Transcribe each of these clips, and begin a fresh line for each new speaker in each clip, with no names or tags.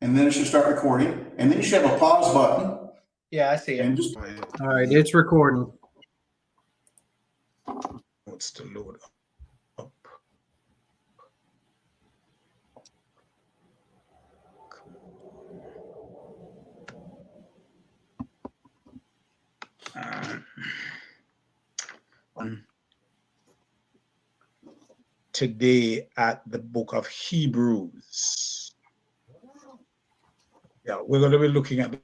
and then it should start recording, and then you should have a pause button.
Yeah, I see it.
And just
All right, it's recording.
What's to load up? Today at the book of Hebrews. Yeah, we're going to be looking at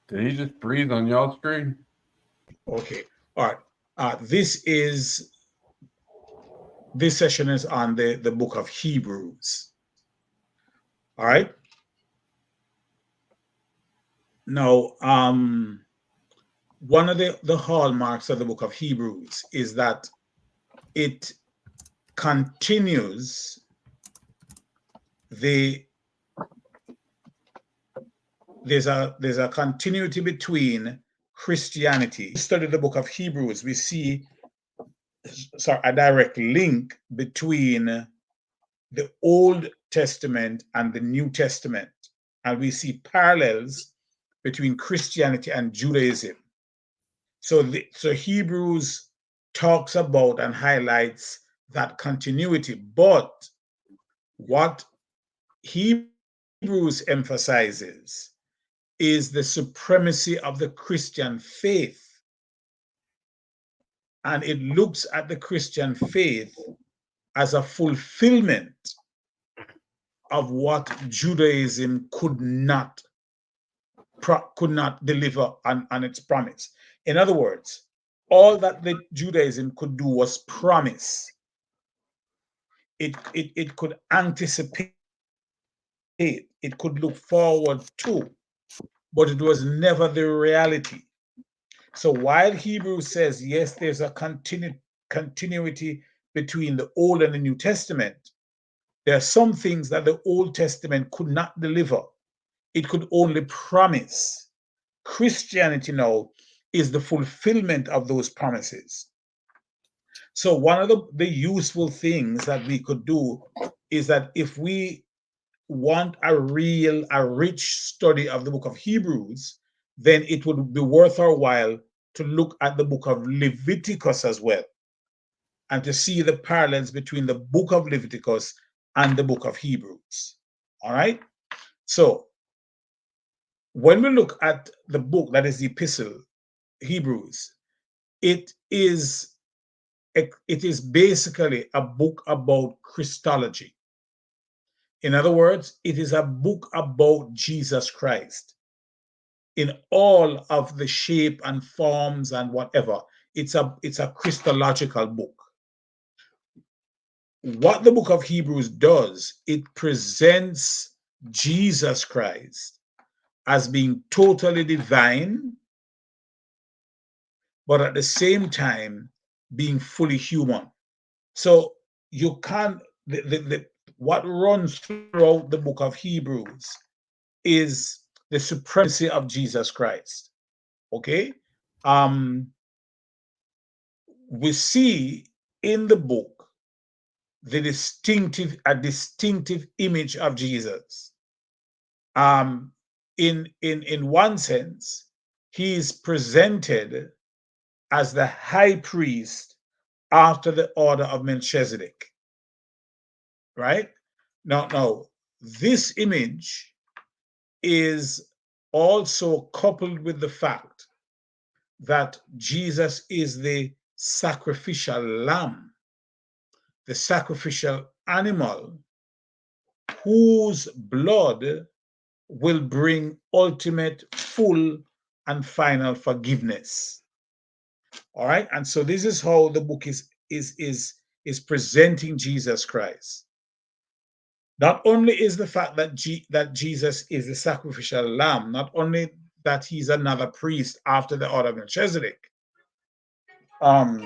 Did he just breathe on y'all's screen?
okay. All right. This session is on the book of Hebrews. All right. Now, one of the hallmarks of the book of Hebrews is that it continues there's a continuity between Christianity. Study the book of Hebrews, we see a direct link between the Old Testament and the New Testament, and we see parallels between Christianity and Judaism. So Hebrews talks about and highlights that continuity, but what Hebrews emphasizes is the supremacy of the Christian faith. And it looks at the Christian faith as a fulfillment of what Judaism could not deliver on its promise. In other words, all that the Judaism could do was promise. It could anticipate, it could look forward to, but it was never the reality. So while Hebrews says, yes, there's a continuity between the Old and the New Testament, there are some things that the Old Testament could not deliver. It could only promise. Christianity now is the fulfillment of those promises. So one of the useful things that we could do is that if we want a rich study of the book of Hebrews, then it would be worth our while to look at the book of Leviticus as well, and to see the parallels between the book of Leviticus and the book of Hebrews. All right? So when we look at the book that is the epistle, Hebrews, it is basically a book about Christology. In other words, it is a book about Jesus Christ in all of the shape and forms and whatever. It's a Christological book. What the book of Hebrews does, it presents Jesus Christ as being totally divine, but at the same time being fully human. So you can't, what runs throughout the book of Hebrews is the supremacy of Jesus Christ. Okay? We see in the book a distinctive image of Jesus. In one sense, he is presented as the high priest after the order of Melchizedek. Right? Now, this image is also coupled with the fact that Jesus is the sacrificial lamb, the sacrificial animal, whose blood will bring ultimate, full, and final forgiveness. All right, and so this is how the book is presenting Jesus Christ. Not only is the fact that that Jesus is the sacrificial lamb, not only that he's another priest after the order of Melchizedek. All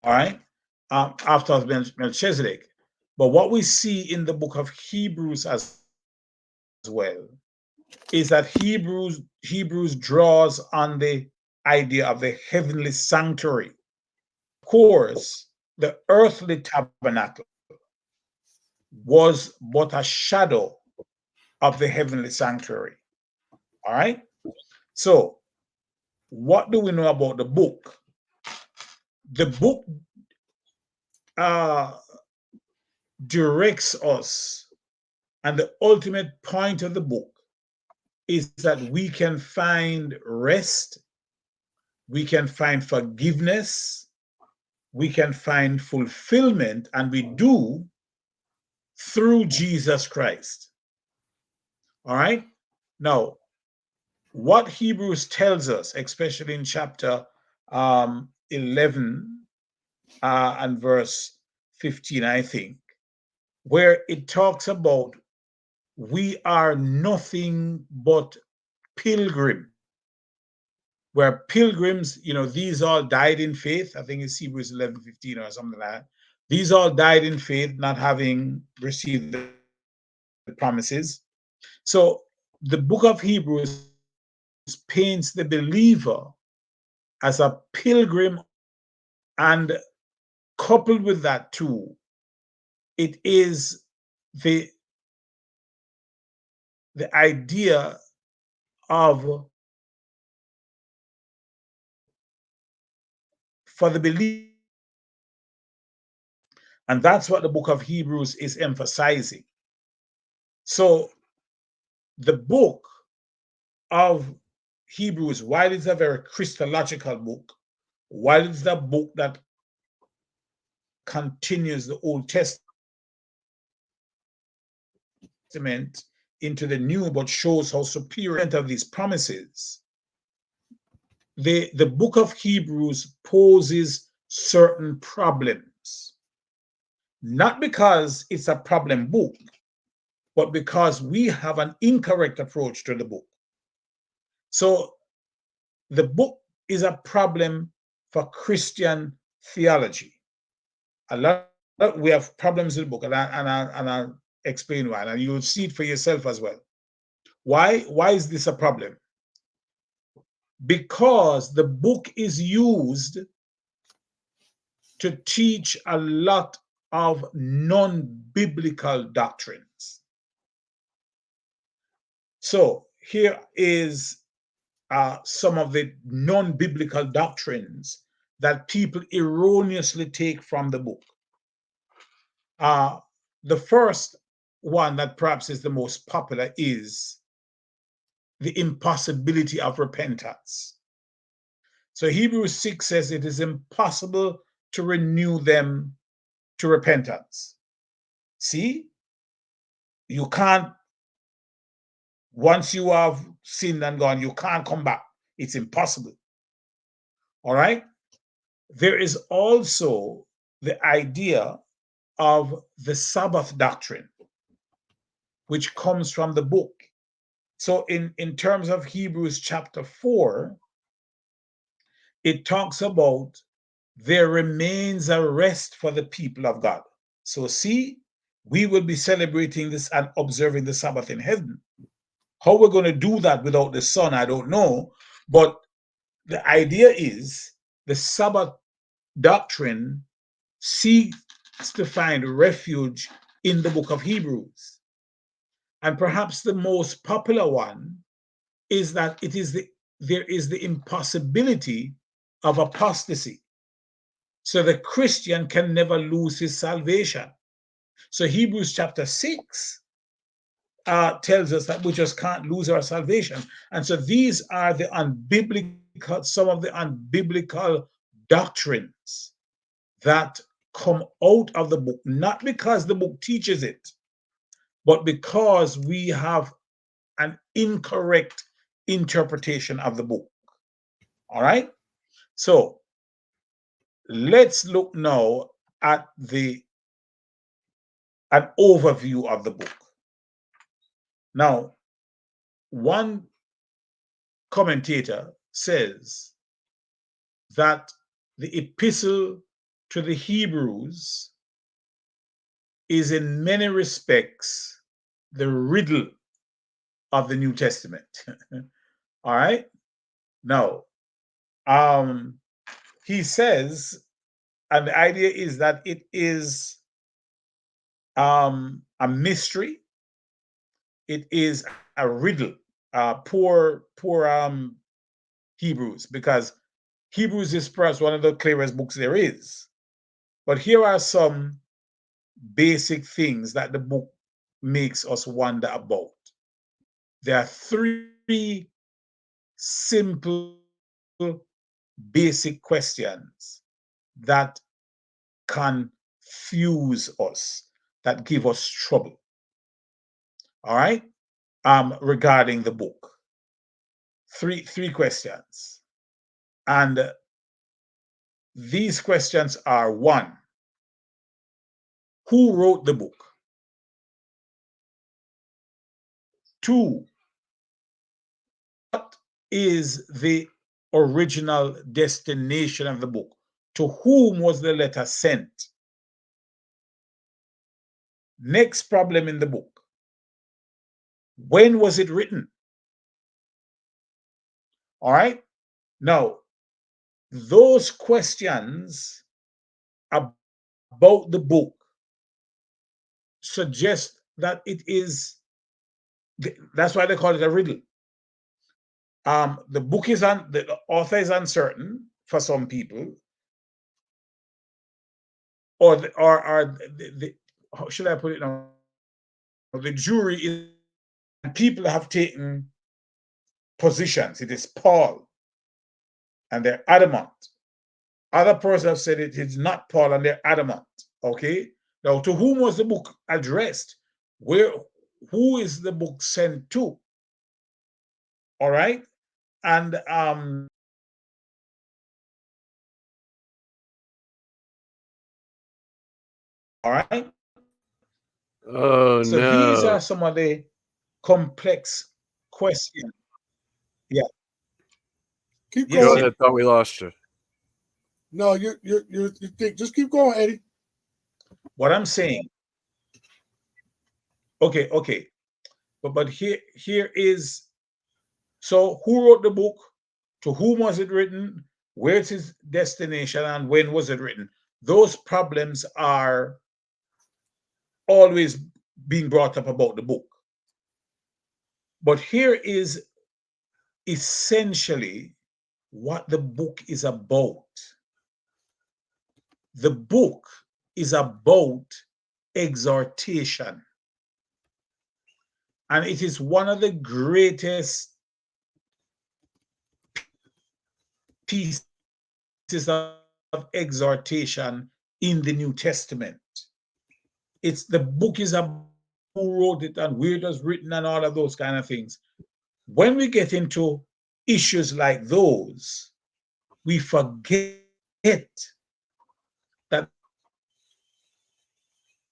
right, after Melchizedek, But what we see in the book of Hebrews as well is that Hebrews draws on the idea of the heavenly sanctuary. Of course, the earthly tabernacle was but a shadow of the heavenly sanctuary. All right. So, what do we know about the book? The book directs us, and the ultimate point of the book is that we can find rest, we can find forgiveness, we can find fulfillment, and we do through Jesus Christ. All right. Now, what Hebrews tells us, especially in chapter 11 and verse 15, I think, where it talks about we are nothing but pilgrim. We're pilgrims, these all died in faith. I think it's Hebrews 11:15 or something like that. These all died in faith, not having received the promises. So the book of Hebrews paints the believer as a pilgrim, and coupled with that too, it is the idea of, for the believer, and that's what the book of Hebrews is emphasizing. So the book of Hebrews, while it's a very Christological book, while it's the book that continues the Old Testament into the New, but shows how superior of these promises, the book of Hebrews poses certain problems, not because it's a problem book, but because we have an incorrect approach to the book. So the book is a problem for Christian theology. We have problems with the book, and I'll explain why, and you'll see it for yourself as well. Why is this a problem? Because the book is used to teach a lot of non-biblical doctrines. So here is some of the non-biblical doctrines that people erroneously take from the book. The first one that perhaps is the most popular is the impossibility of repentance. So Hebrews 6 says it is impossible to renew them to repentance. See, you can't, once you have sinned and gone, you can't come back. It's impossible. All right. There is also the idea of the Sabbath doctrine, which comes from the book. So in terms of Hebrews chapter 4, it talks about there remains a rest for the people of God. So see, we will be celebrating this and observing the Sabbath in heaven. How we're going to do that without the sun, I don't know. But the idea is the Sabbath doctrine seeks to find refuge in the book of Hebrews. And perhaps the most popular one is that there is the impossibility of apostasy. So the Christian can never lose his salvation. So Hebrews chapter 6 tells us that we just can't lose our salvation. And so these are some of the unbiblical doctrines that come out of the book, not because the book teaches it, but because we have an incorrect interpretation of the book. All right. So let's look now at an overview of the book. Now, one commentator says that the epistle to the Hebrews is in many respects the riddle of the New Testament. All right. Now, he says, and the idea is that it is a mystery. It is a riddle. Poor Hebrews, because Hebrews is perhaps one of the clearest books there is. But here are some basic things that the book makes us wonder about. There are three simple, basic questions that confuse us, that give us trouble. All right? Regarding the book. Three questions. And these questions are: one, who wrote the book? Two, what is the original destination of the book? To whom was the letter sent? Next problem in the book: when was it written? All right. Now, those questions about the book suggest that it is, that's why they call it a riddle. The book is the author is uncertain for some people, or how should I put it now? The jury is, and people have taken positions. It is Paul, and they're adamant. Other persons have said it is not Paul, and they're adamant. Okay. Now, to whom was the book addressed? Who is the book sent to? All right. And all right.
Oh
So these
no.
are some of the complex questions. Yeah.
Keep
Yes,
Go
going.
yeah.
ahead, thought we lost you.
No, you think. Just keep going, Eddie.
What I'm saying. Okay. But here is, so who wrote the book? To whom was it written? Where's its destination? And when was it written? Those problems are always being brought up about the book. But here is essentially what the book is about. The book is about exhortation. And it is one of the greatest pieces of exhortation in the New Testament. It's the book is about who wrote it and where it was written and all of those kind of things. When we get into issues like those, we forget that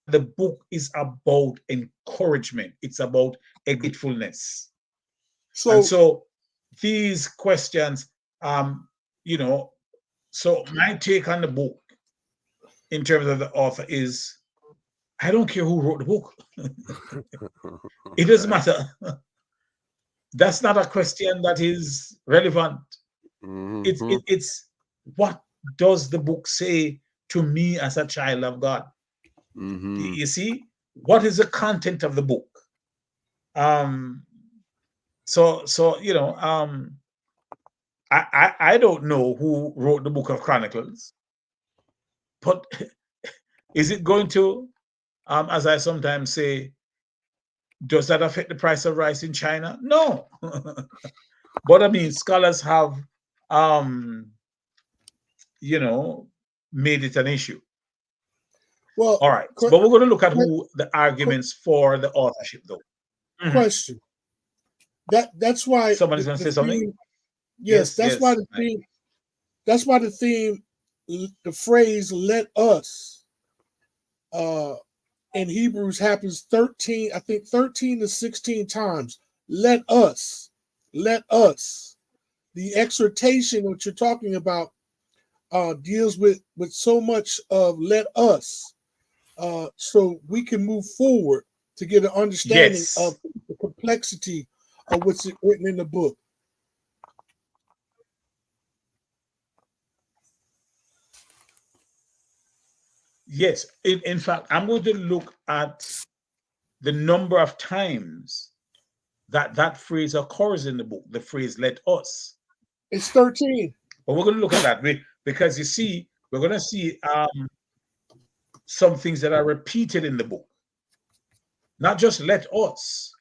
the book is about encouragement. It's about gratefulness. And so these questions, so my take on the book in terms of the author is, I don't care who wrote the book. It doesn't matter. That's not a question that is relevant. It's what does the book say to me as a child of God? You see, what is the content of the book? So I don't know who wrote the book of Chronicles, but is it going to, as I sometimes say, does that affect the price of rice in China? No. But I mean, scholars have, made it an issue.
Well,
All right. But we're going to look at who the arguments for the authorship, though.
Question. That's why
Somebody's going to say something?
theme, yes, that's why the theme. That's why the theme, the phrase "let us," in Hebrews happens 13, I think 13 to 16 times. Let us. The exhortation that you're talking about deals with so much of let us. so we can move forward to get an understanding
Yes.
of the complexity of what's written in the book.
Yes. In fact, I'm going to look at the number of times that phrase occurs in the book, the phrase "let us."
It's 13.
But we're going to look at that because you see, we're going to see some things that are repeated in the book. Not just "let us,"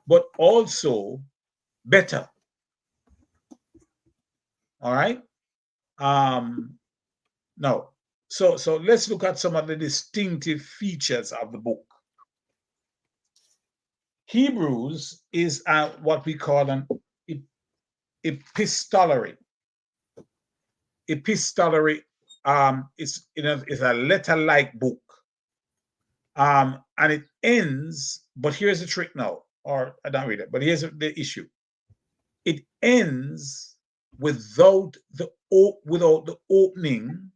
but also "better." All right. Now, so let's look at some of the distinctive features of the book. Hebrews is what we call an epistolary. Epistolary is a letter-like book. And it ends, but here's the trick now, or I don't read it, but here's the issue. It ends without the opening.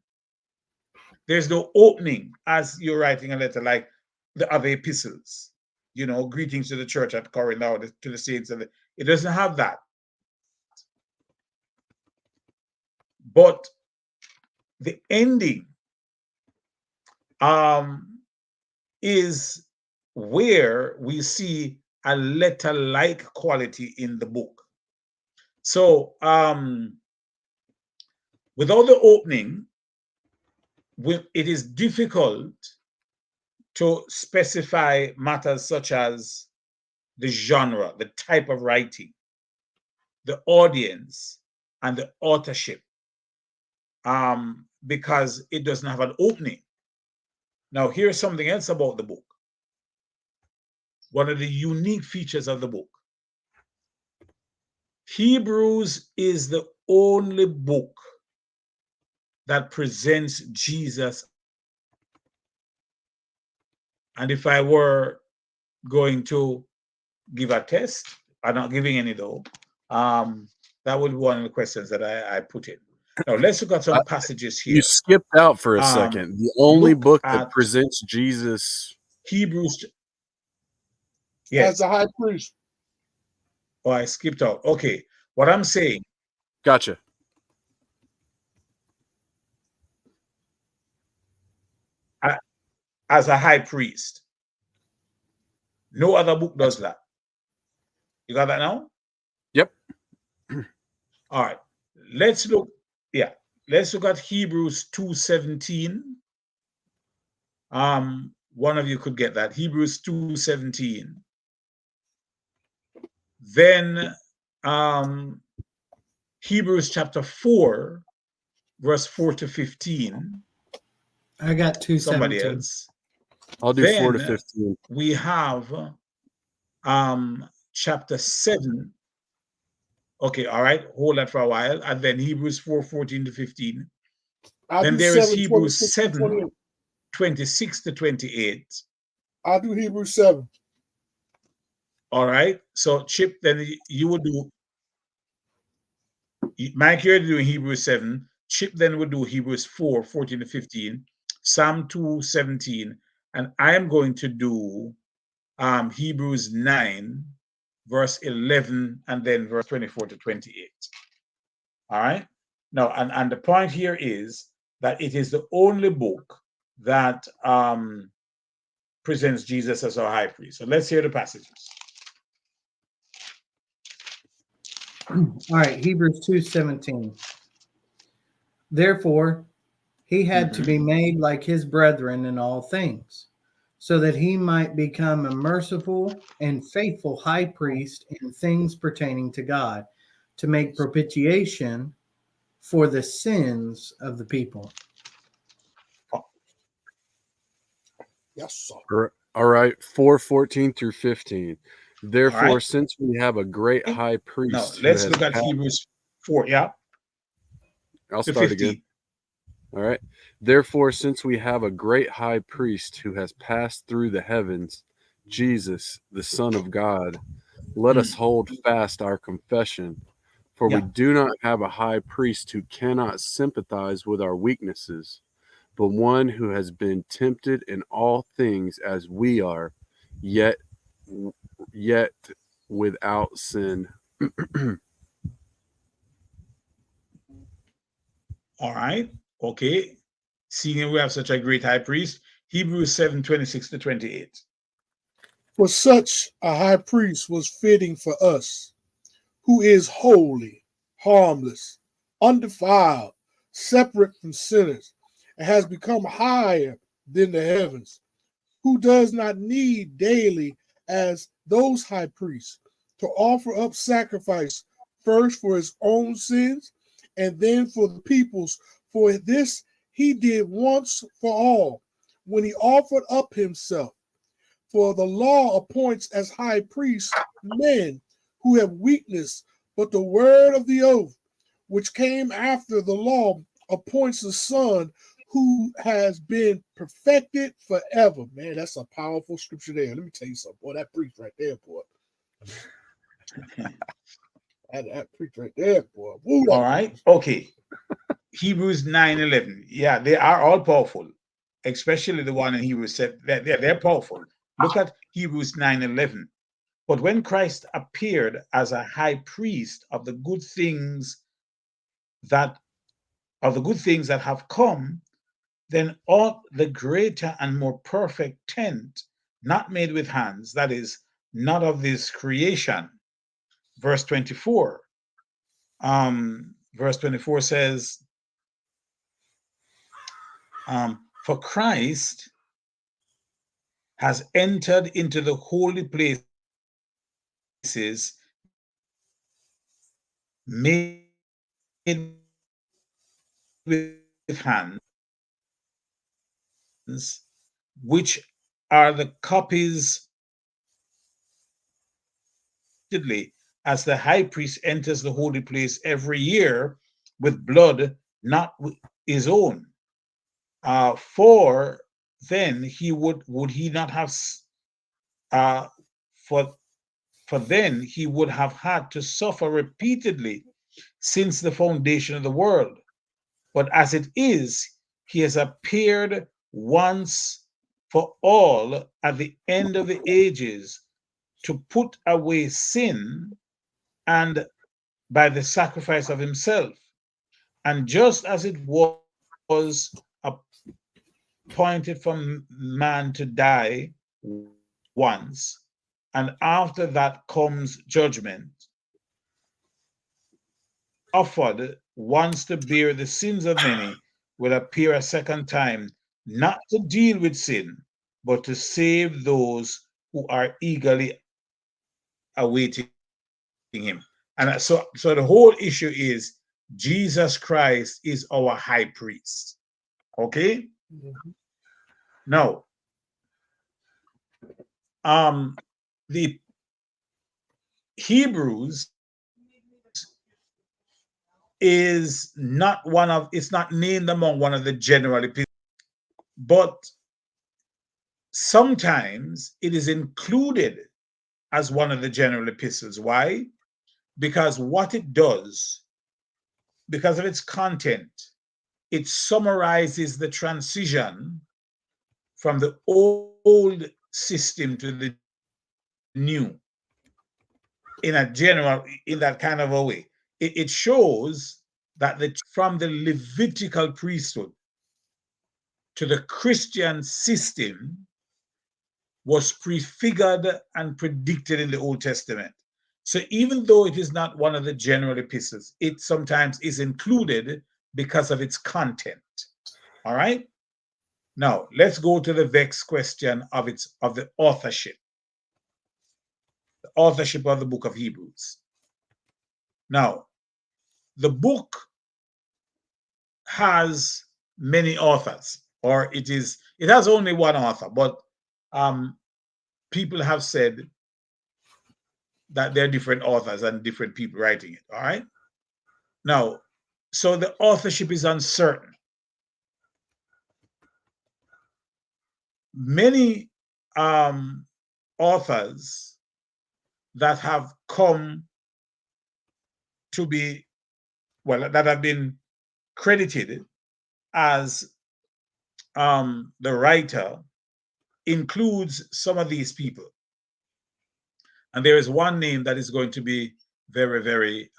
There's no opening as you're writing a letter like the other epistles. Greetings to the church at Corinth, or to the saints. It doesn't have that. But the ending is where we see a letter-like quality in the book. So without the opening, it is difficult to specify matters such as the genre, the type of writing, the audience, and the authorship, because it doesn't have an opening. Now, here's something else about the book. One of the unique features of the book. Hebrews is the only book that presents Jesus. And if I were going to give a test, I'm not giving any though, that would be one of the questions that I put in. Now, let's look at some passages here.
You skipped out for a second. The only book that presents Jesus.
Hebrews.
Yes. As the high priest.
Oh, I skipped out. Okay. What I'm saying.
Gotcha.
As a high priest. No other book does that. You got that now?
Yep.
All right. Let's look. Yeah. Let's look at Hebrews 2:17. One of you could get that. Hebrews 2:17. Then Hebrews chapter 4, verse 4 to 15.
I got 2:17.
Somebody else.
I'll do 4 to 15.
We have chapter 7. Okay, all right. Hold that for a while. And then Hebrews 4:14 to 15. Then there is Hebrews 7, 26 to 28.
I'll do Hebrews 7.
All right. So Chip, then you will do. Mike, you're doing Hebrews 7. Chip then will do Hebrews 4, 14 to 15. Psalm 2, 17. And I am going to do Hebrews 9, verse 11, and then verse 24 to 28. All right. Now, and the point here is that it is the only book that presents Jesus as our high priest. So let's hear the passages.
All right, Hebrews 2:17. Therefore, he had to be made like his brethren in all things, so that he might become a merciful and faithful high priest in things pertaining to God, to make propitiation for the sins of the people.
Yes,
sir. All right, 4:14 through 15. Therefore, since we have a great high priest.
Now, let's look at Hebrews 4. Yeah.
I'll start again. All right. Therefore, since we have a great high priest who has passed through the heavens, Jesus, the Son of God, let us hold fast our confession. For we do not have a high priest who cannot sympathize with our weaknesses, but one who has been tempted in all things as we are, yet without sin.
All right. Okay. Seeing we have such a great high priest, Hebrews 7:26-28.
For such a high priest was fitting for us, who is holy, harmless, undefiled, separate from sinners, and has become higher than the heavens, who does not need daily, as those high priests, to offer up sacrifice first for his own sins and then for the people's. For this he did once for all, when he offered up himself. For the law appoints as high priests men who have weakness, but the word of the oath, which came after the law, appoints the Son who has been perfected forever. Man, that's a powerful scripture there. Let me tell you something. Boy, that priest right there, boy. that priest right there, boy. Woo,
All right. Okay. Hebrews 9:11. Yeah, they are all powerful, especially the one in Hebrews 7. They're powerful. Look at Hebrews 9:11. But when Christ appeared as a high priest of the good things that have come, then ought the greater and more perfect tent, not made with hands, that is, not of this creation. Verse 24. Verse 24 says, for Christ has entered into the holy places made with hands, which are the copies as the high priest enters the holy place every year with blood not his own. For then he would he not have for then he would have had to suffer repeatedly since the foundation of the world. But as it is, he has appeared once for all at the end of the ages to put away sin, and by the sacrifice of himself. And just as it was appointed for man to die once, and after that comes judgment, offered once to bear the sins of many, will appear a second time, not to deal with sin, but to save those who are eagerly awaiting him. And so the whole issue is Jesus Christ is our high priest. Okay?
Mhm.
Now, the Hebrews is not it's not named among one of the general epistles, but sometimes it is included as one of the general epistles. Why? Because what it does, because of its content, it summarizes the transition from the old system to the new in that kind of a way. It shows that from the Levitical priesthood to the Christian system was prefigured and predicted in the Old Testament. So even though it is not one of the general epistles, it sometimes is included because of its content. All right. Now let's go to the vexed question of the authorship. The authorship of the book of Hebrews. Now, the book has many authors, or it has only one author, but people have said that there are different authors and different people writing it. All right. Now, so the authorship is uncertain. Many authors that have come to be, that have been credited as the writer includes some of these people. And there is one name that is going to be very, very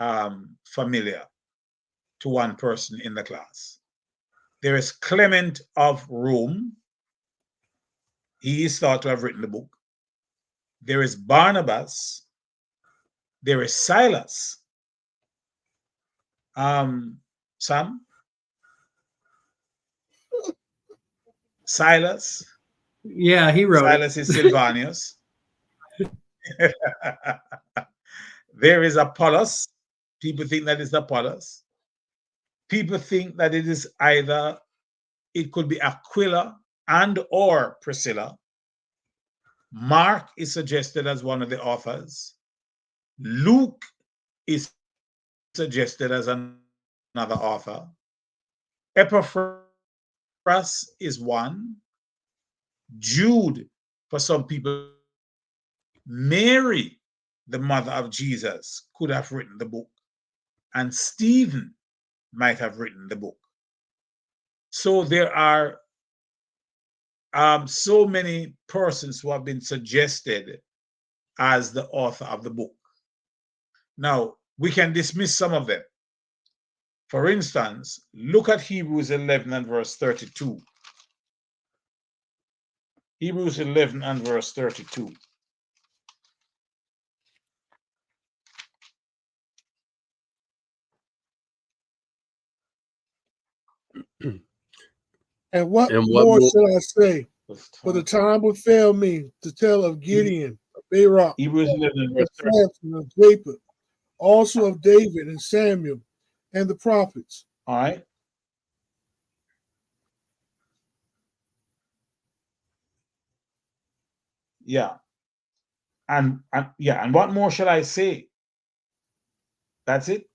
familiar to one person in the class. There is Clement of Rome. He is thought to have written the book. There is Barnabas. There is Silas. Sam? Silas?
Yeah, he wrote
Silas is Silvanus. There is Apollos. People think that is Apollos. People think that it is either, it could be Aquila and or Priscilla. Mark is suggested as one of the authors. Luke is suggested as another author. Epaphras is one. Jude, for some people. Mary, the mother of Jesus, could have written the book. And Stephen might have written the book. So there are so many persons who have been suggested as the author of the book. Now, we can dismiss some of them. For instance, look at Hebrews 11 and verse 32. Hebrews 11 and verse 32.
And what
And what
more
more?
shall I say? For the time would fail me to tell of Gideon, of Barak,
Hebrews 11 and
of
verse 32.
Samson, of Japheth, also of David and Samuel, and the prophets.
All right. Yeah. And what more shall I say? That's it.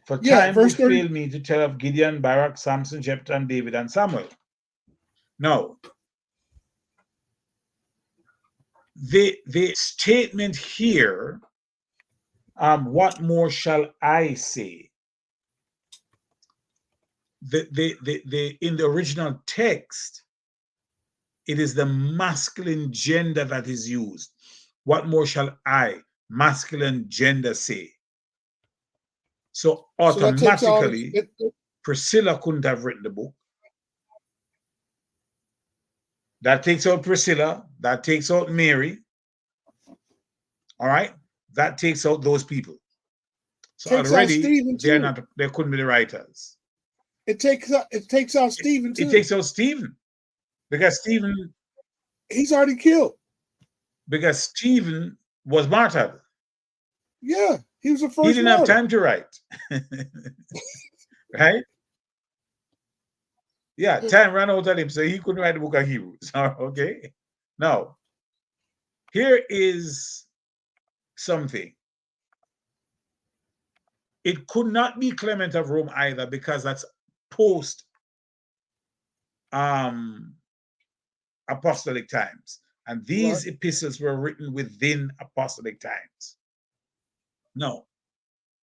For time would
verse 30.
fail me to tell of Gideon, Barak, Samson, Jephthah, and David, and Samuel. Now, the statement here, what more shall I say? In the original text, it is the masculine gender that is used. What more shall I, masculine gender, say? So automatically, Priscilla couldn't have written the book. That takes out Priscilla. That takes out Mary. All right? That takes out those people. So already they couldn't be the writers.
It takes out Stephen too.
It takes out Stephen. Because Stephen,
he's already killed.
Because Stephen was martyred.
Yeah, he was the first.
He didn't have time to write. Right? Yeah, time ran out on him, so he couldn't write the book of Hebrews. Okay. Now, here is something. It could not be Clement of Rome either, because that's post apostolic times. And these epistles were written within apostolic times. No,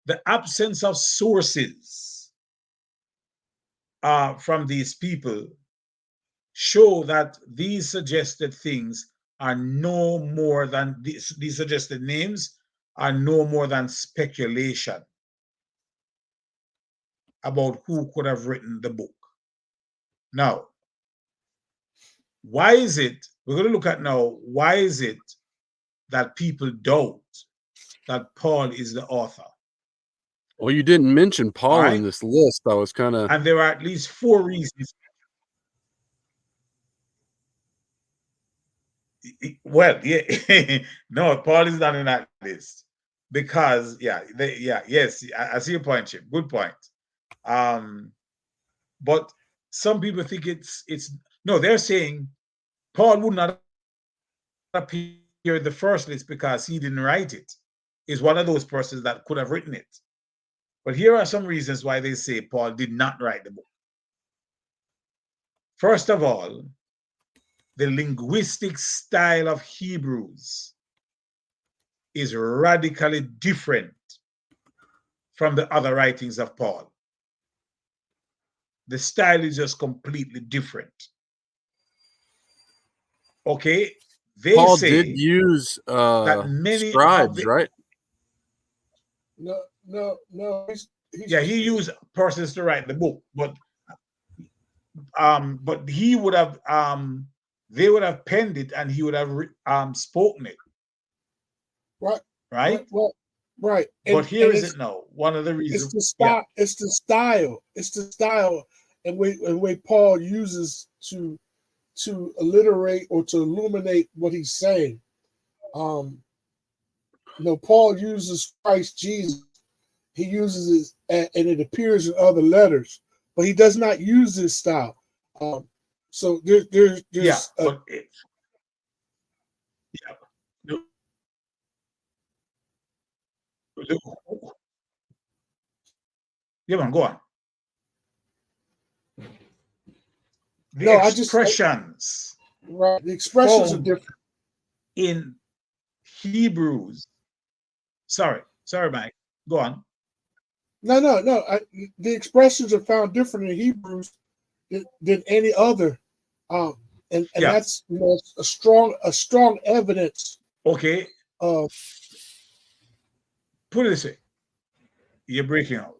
the absence of sources from these people show that these suggested things are no more than, these suggested names are no more than speculation about who could have written the book. Now, why is it, we're going to look at now, why is it that people doubt that Paul is the author?
Well, you didn't mention Paul in this list. I was kind of...
And there are at least 4 reasons. Well, yeah, no, Paul is not in that list. Because, yes, I see your point, Chip. Good point. But some people think it's no, they're saying Paul would not appear in the first list because he didn't write it. He's one of those persons that could have written it. But here are some reasons why they say Paul did not write the book. First of all, the linguistic style of Hebrews is radically different from the other writings of Paul. The style is just completely different. Okay, they
Paul
say
did use
that many of
scribes,
the,
right?
No.
yeah, he used persons to write the book, but he would have they would have penned it and he would have spoken it,
right,
right?
right.
But here is
it's,
it now. One of the
it's
reasons,
the style. It's the style, and way Paul uses to alliterate or to illuminate what he's saying. Paul uses Christ Jesus. He uses it, and it appears in other letters, but he does not use this style. So there's
yeah, but it, yeah. Yeah, man, go on. The expressions
right. The expressions are different
in Hebrews. Sorry, Mike. Go on.
No. The expressions are found different in Hebrews than any other, and that's a strong evidence.
Okay.
Of
put it this way, you're breaking out.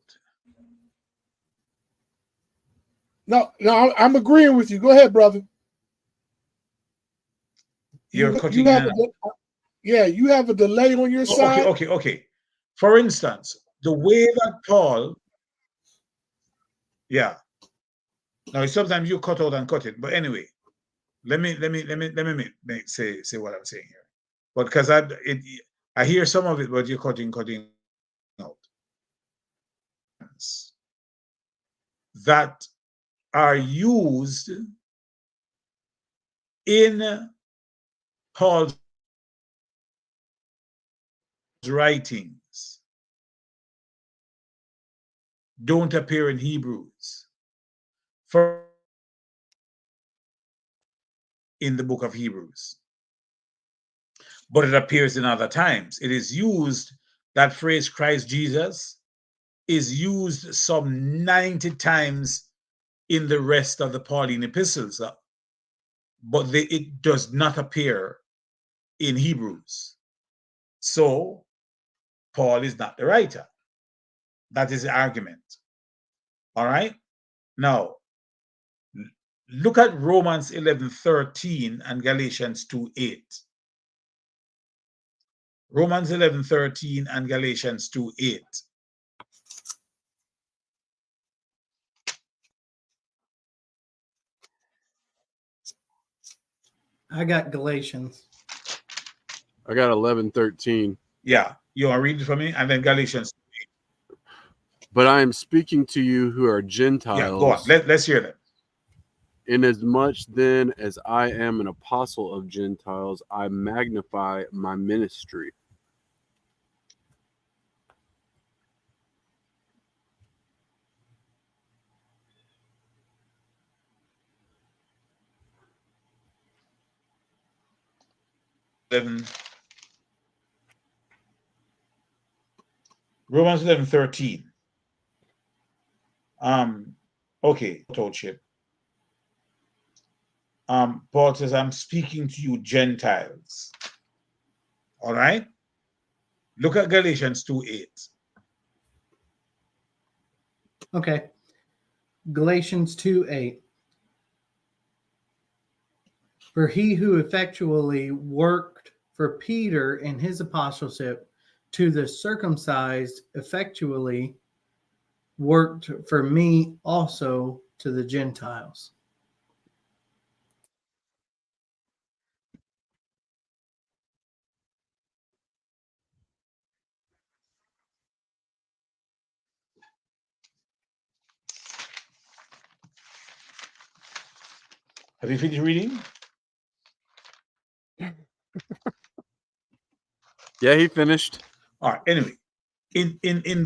No, I'm agreeing with you. Go ahead, brother.
You're cutting
you have a delay on your side.
Okay. For instance, the way that Paul, yeah. Now sometimes you cut out and cut it, but anyway, let me say what I'm saying here. But because I hear some of it, but you're cutting out. That are used in Paul's writings don't appear in Hebrews. In the book of Hebrews, but it appears in other times. It is used, that phrase Christ Jesus is used some 90 times in the rest of the Pauline epistles, but it does not appear in Hebrews. So Paul is not the writer. That is the argument. All right. Now, look at Romans 11:13 and Galatians 2:8. Romans 11:13 and Galatians 2:8.
I got Galatians.
I got 11:13.
Yeah, you want to read it for me? And then Galatians 2:8.
But I am speaking to you who are Gentiles.
Yeah, go on. Let's hear that.
Inasmuch then as I am an apostle of Gentiles, I magnify my ministry.
Romans 11:13. Okay, toldship. Paul says, I'm speaking to you Gentiles. All right. Look at Galatians 2:8.
Okay. Galatians 2:8. For he who effectually worked for Peter in his apostleship to the circumcised effectually worked for me also to the Gentiles.
Have you finished reading?
Yeah, he finished.
All right. Anyway, in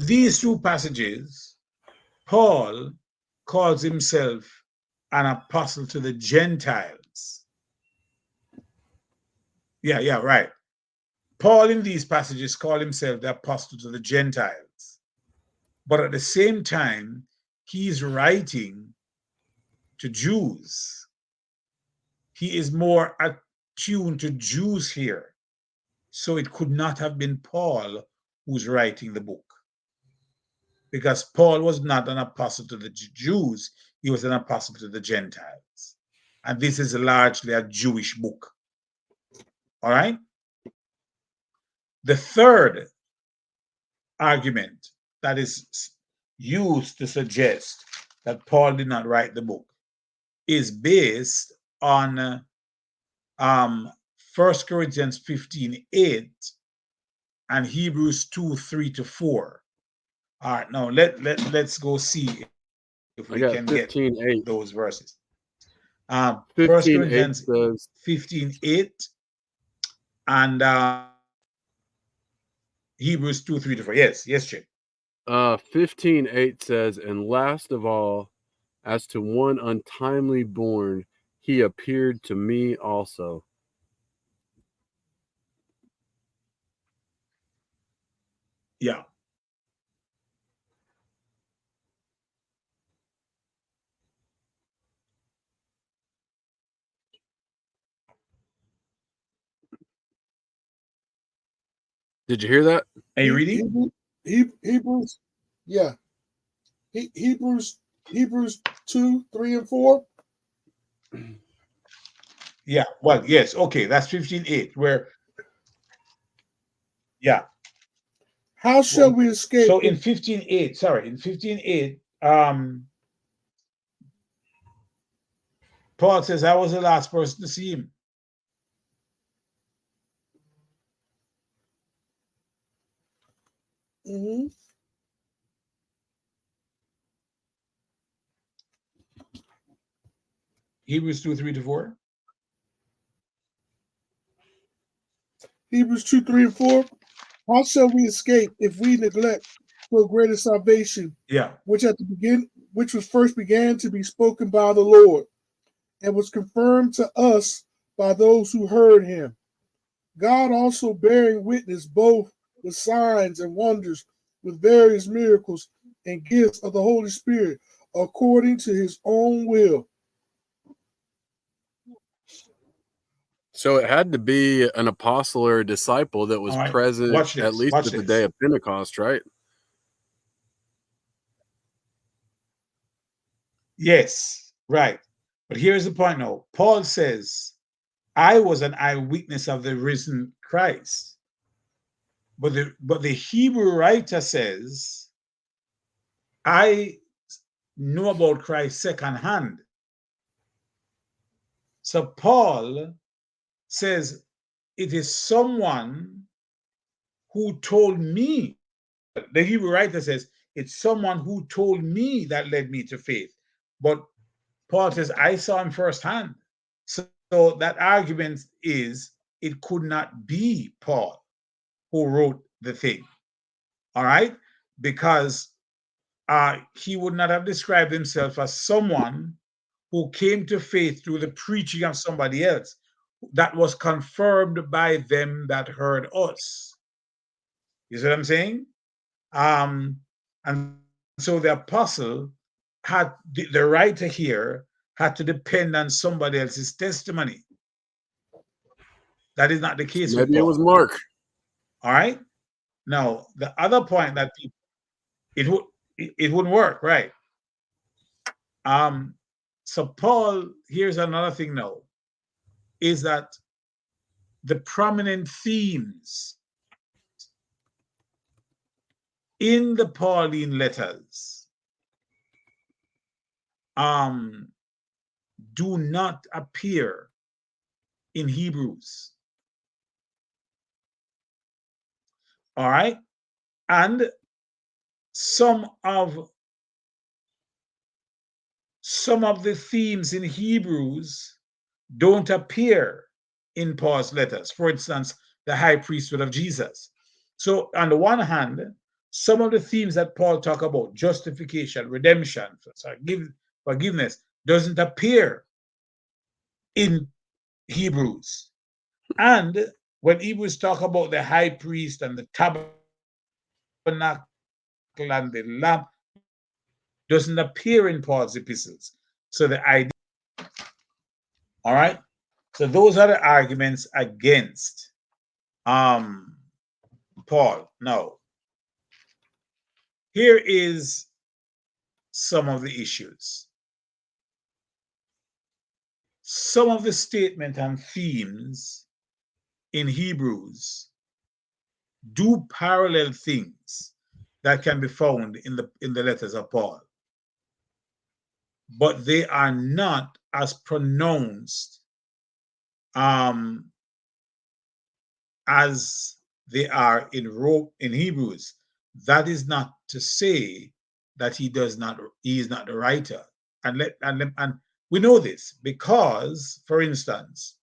these two passages, Paul calls himself an apostle to the Gentiles. Yeah, right. Paul in these passages called himself the apostle to the Gentiles. But at the same time, he's writing to Jews. He is more attuned to Jews here. So it could not have been Paul who's writing the book. Because Paul was not an apostle to the Jews, he was an apostle to the Gentiles. And this is largely a Jewish book. All right? The third argument that is used to suggest that Paul did not write the book is based on 1 Corinthians 15:8 and Hebrews 2:3-4. All right, now let's go see if we can get
15:8.
those verses. 1
15:8
Corinthians
says
15:8 and Hebrews 2:3-4. Yes, Chip.
15:8 says, and last of all, as to one untimely born, he appeared to me also.
Yeah.
Did you hear that?
Are you reading?
Hebrews, yeah. Hebrews 2, 3, and 4.
Yeah, well, yes, okay, that's 15:8, where, yeah.
How shall we escape?
So in 15:8, Paul says, I was the last person to see him.
Mm-hmm.
Hebrews 2:3-4.
Hebrews 2, 3, and 4. How shall we escape if we neglect so great a salvation,
Yeah.
which was first began to be spoken by the Lord, and was confirmed to us by those who heard him? God also bearing witness both with signs and wonders, with various miracles and gifts of the Holy Spirit, according to his own will.
So it had to be an apostle or a disciple that was present at least at the day of Pentecost, right?
Yes, right. But here's the point now. Paul says, I was an eyewitness of the risen Christ. But the Hebrew writer says, I know about Christ secondhand. So Paul says, it is someone who told me. The Hebrew writer says, it's someone who told me that led me to faith. But Paul says, I saw him firsthand. So that argument is, it could not be Paul who wrote the thing. All right? Because he would not have described himself as someone who came to faith through the preaching of somebody else that was confirmed by them that heard us. You see what I'm saying? And so the apostle had the writer here had to depend on somebody else's testimony. That is not the case with Paul.
Maybe it was Mark.
All right. Now the other point that it wouldn't work, right? So Paul, here's another thing now, is that the prominent themes in the Pauline letters do not appear in Hebrews. All right? And some of the themes in Hebrews don't appear in Paul's letters. For instance, the high priesthood of Jesus. So on the one hand, some of the themes that Paul talk about, justification, redemption, forgiveness, doesn't appear in Hebrews. And when Hebrews talk about the high priest and the tabernacle and the lamp, doesn't appear in Paul's epistles. So the idea All right. So those are the arguments against Paul. Now, here is some of the issues. Some of the statement and themes in Hebrews do parallel things that can be found in the letters of Paul, but they are not as pronounced as they are in Hebrews. That is not to say that he is not the writer. And we know this because, for instance,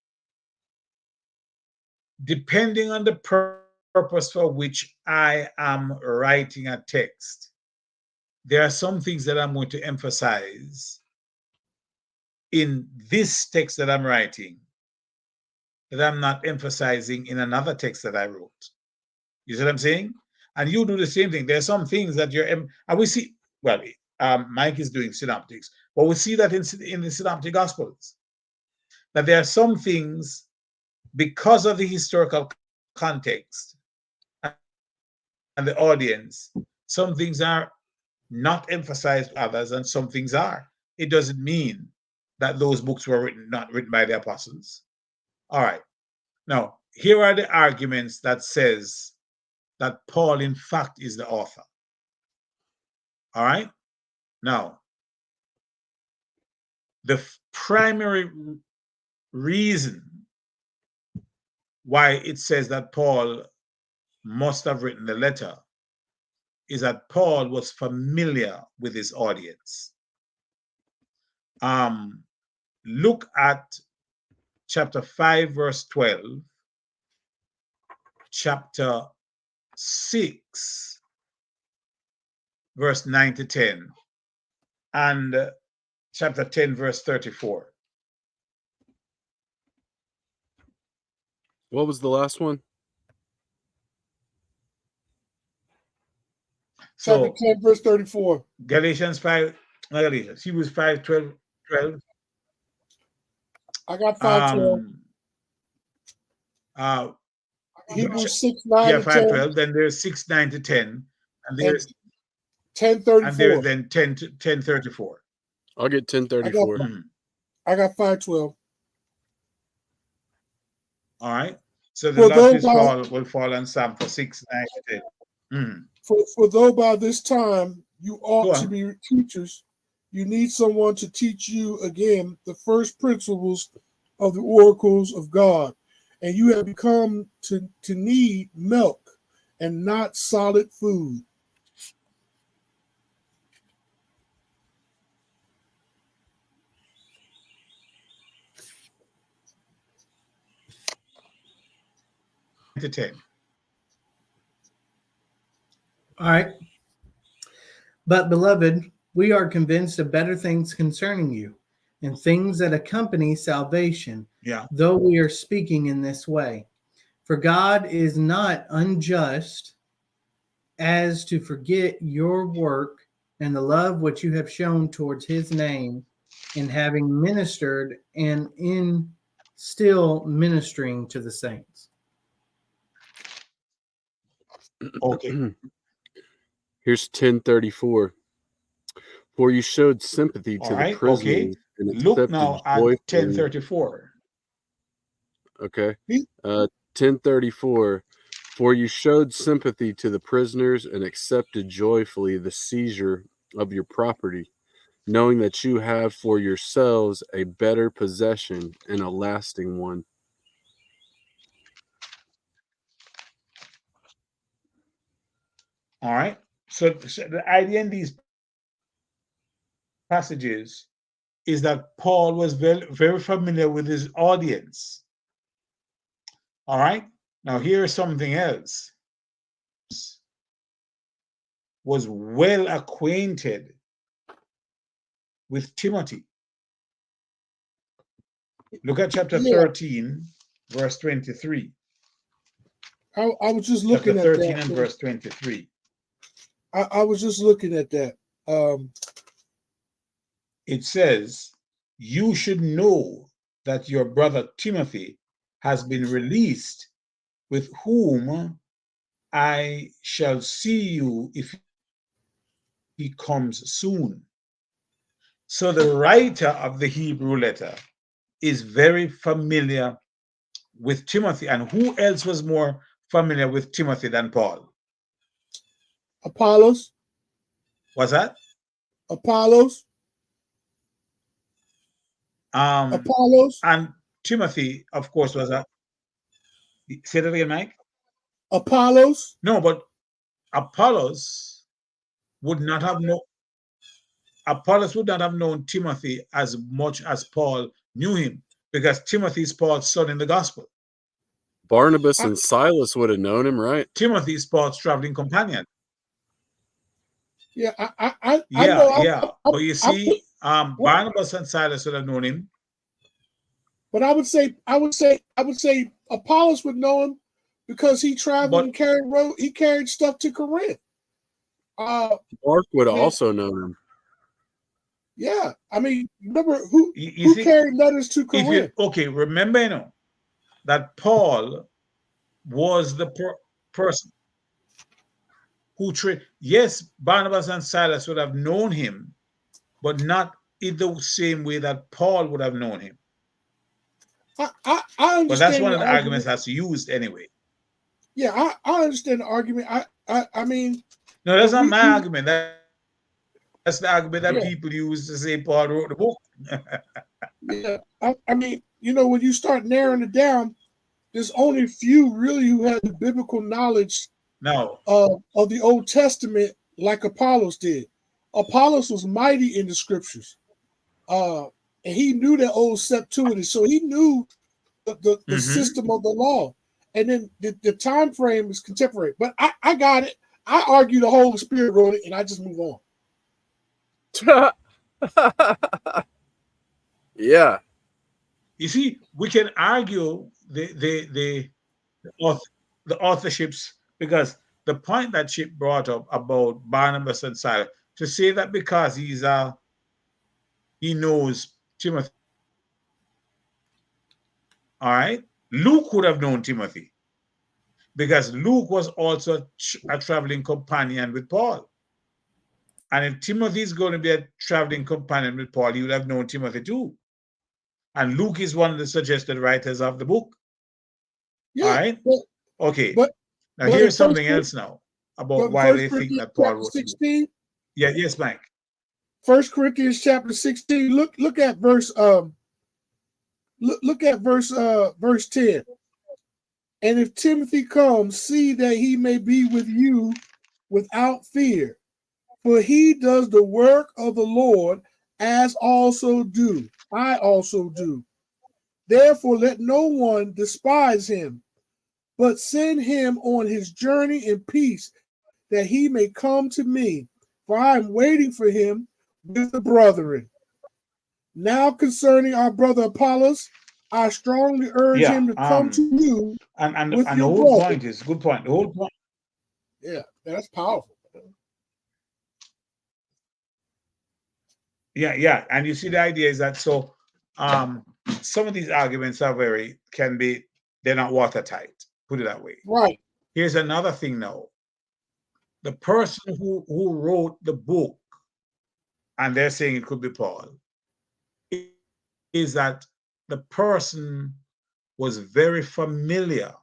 depending on the purpose for which I am writing a text, there are some things that I'm going to emphasize in this text that I'm writing that I'm not emphasizing in another text that I wrote. You see what I'm saying? And you do the same thing. There are some things that and we see, well, Mike is doing synoptics, but we see that in the synoptic gospels, that there are some things, because of the historical context and the audience, some things are not emphasized, others, and some things are. It doesn't mean that those books were not written by the apostles. All right. Now, here are the arguments that says that Paul, in fact, is the author. All right. Now, the primary reason why it says that Paul must have written the letter is that Paul was familiar with his audience. Look at chapter 5, verse 12, chapter 6, verse 9 to 10, and chapter 10, verse 34.
What was the last one?
Chapter 10, verse 34.
Galatians 5, not Galatians, Hebrews 5, 12.
I got 5:12. Hebrews 6, 9
yeah, 5,
10.
12. Then there's 6, 9 to 10. And there's
10:34.
And there's then 10 to 10:34.
I'll get 10:34.
I got 5:12.
All right. So the losses will fall on Psalm for 6, 9 to 10.
For though by this time you ought to be teachers, you need someone to teach you again the first principles of the oracles of God, and you have become to need milk and not solid food.
To 10.
All right. But, beloved, we are convinced of better things concerning you and things that accompany salvation, though we are speaking in this way. For God is not unjust as to forget your work and the love which you have shown towards his name in having ministered and in still ministering to the saints.
Okay.
Here's 10:34. For you showed sympathy to the prisoners and accepted
Look now at
joyfully.
10:34.
Okay. 10:34. For you showed sympathy to the prisoners and accepted joyfully the seizure of your property, knowing that you have for yourselves a better possession and a lasting one.
All right. So the idea in these passages is that Paul was very, very familiar with his audience. All right. Now here's something else. Was well acquainted with Timothy. Look at chapter 13, verse 23.
I was just looking
chapter
at
13
that.
and verse 23.
I was just looking at that.
It says, you should know that your brother Timothy has been released, with whom I shall see you if he comes soon. So the writer of the Hebrew letter is very familiar with Timothy. And who else was more familiar with Timothy than Paul?
Apollos.
Was that?
Apollos. Apollos.
And Timothy, of course, was a. Say that again, Mike.
Apollos.
No, but Apollos would not have known. Apollos would not have known Timothy as much as Paul knew him, because Timothy is Paul's son in the gospel.
Barnabas and Silas would have known him, right?
Timothy is Paul's traveling companion.
Yeah, I
Yeah,
know.
yeah. But you see, Barnabas and Silas would have known him.
But I would say Apollos would know him because he traveled and carried stuff to Corinth.
Mark would also know him.
Yeah, I mean, remember who carried letters to Corinth?
Remember, that Paul was the person who yes, Barnabas and Silas would have known him, but not in the same way that Paul would have known him.
I understand.
But that's one of the arguments that's used anyway.
Yeah, I understand the argument. I mean,
no, that's not my argument. That's the argument that people use to say Paul wrote the book.
Yeah, I mean, when you start narrowing it down, there's only a few really who had the biblical knowledge of the Old Testament like Apollos did. Apollos was mighty in the scriptures. And he knew that old Septuagint, so he knew the system of the law. And then the time frame is contemporary. But I got it. I argue the Holy Spirit wrote it, and I just move on.
Yeah.
You see, we can argue the authorships, because the point that Chip brought up about Barnabas and Silas, to say that because he knows Timothy. All right, Luke would have known Timothy, because Luke was also a traveling companion with Paul. And if Timothy is going to be a traveling companion with Paul, he would have known Timothy too. And Luke is one of the suggested writers of the book.
Yeah,
all right. Okay. Now
but
here's something else now about why they think that Paul wrote
16.
Yeah, yes, Mike.
1 Corinthians chapter 16. Look at verse look at verse 10. And if Timothy comes, see that he may be with you without fear, for he does the work of the Lord, as also do I also do. Therefore, let no one despise him, but send him on his journey in peace, that he may come to me, for I am waiting for him with the brethren. Now concerning our brother Apollos, I strongly urge him to come to you.
And the whole point is good point. The whole point.
Yeah, that's powerful.
Yeah. And you see, the idea is that some of these arguments are they're not watertight, put it that way.
Right.
Here's another thing now. The person who wrote the book, and they're saying it could be Paul, is that the person was very familiar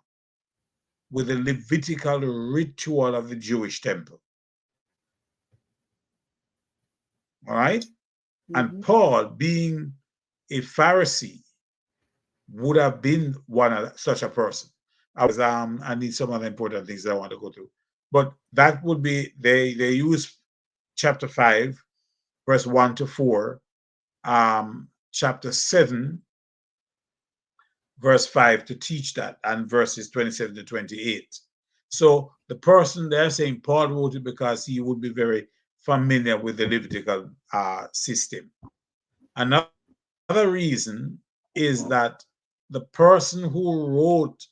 with the Levitical ritual of the Jewish temple. All right? And Paul, being a Pharisee, would have been such a person. I need some other important things that I want to go through. But that would be, they use chapter 5, verse 1 to 4, chapter 7, verse 5 to teach that, and verses 27 to 28. So the person they're saying Paul wrote it because he would be very familiar with the Levitical system. Another reason is that the person who wrote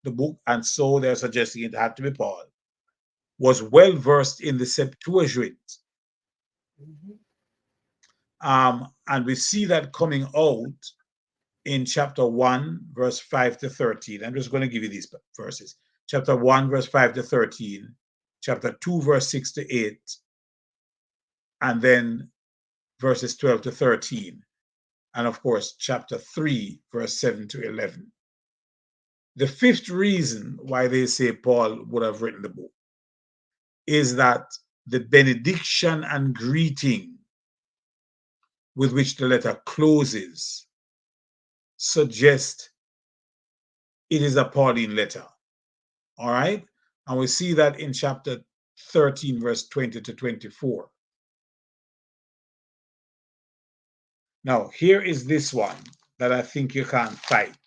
the book, and so they're suggesting it had to be Paul, was well versed in the Septuagint. And we see that coming out in chapter 1, verse 5 to 13. I'm just going to give you these verses. Chapter 1, verse 5 to 13, chapter 2, verse 6 to 8, and then verses 12 to 13, and of course, chapter 3, verse 7 to 11. The fifth reason why they say Paul would have written the book is that the benediction and greeting with which the letter closes suggest it is a Pauline letter. All right? And we see that in chapter 13, verse 20 to 24. Now, here is this one that I think you can't fight.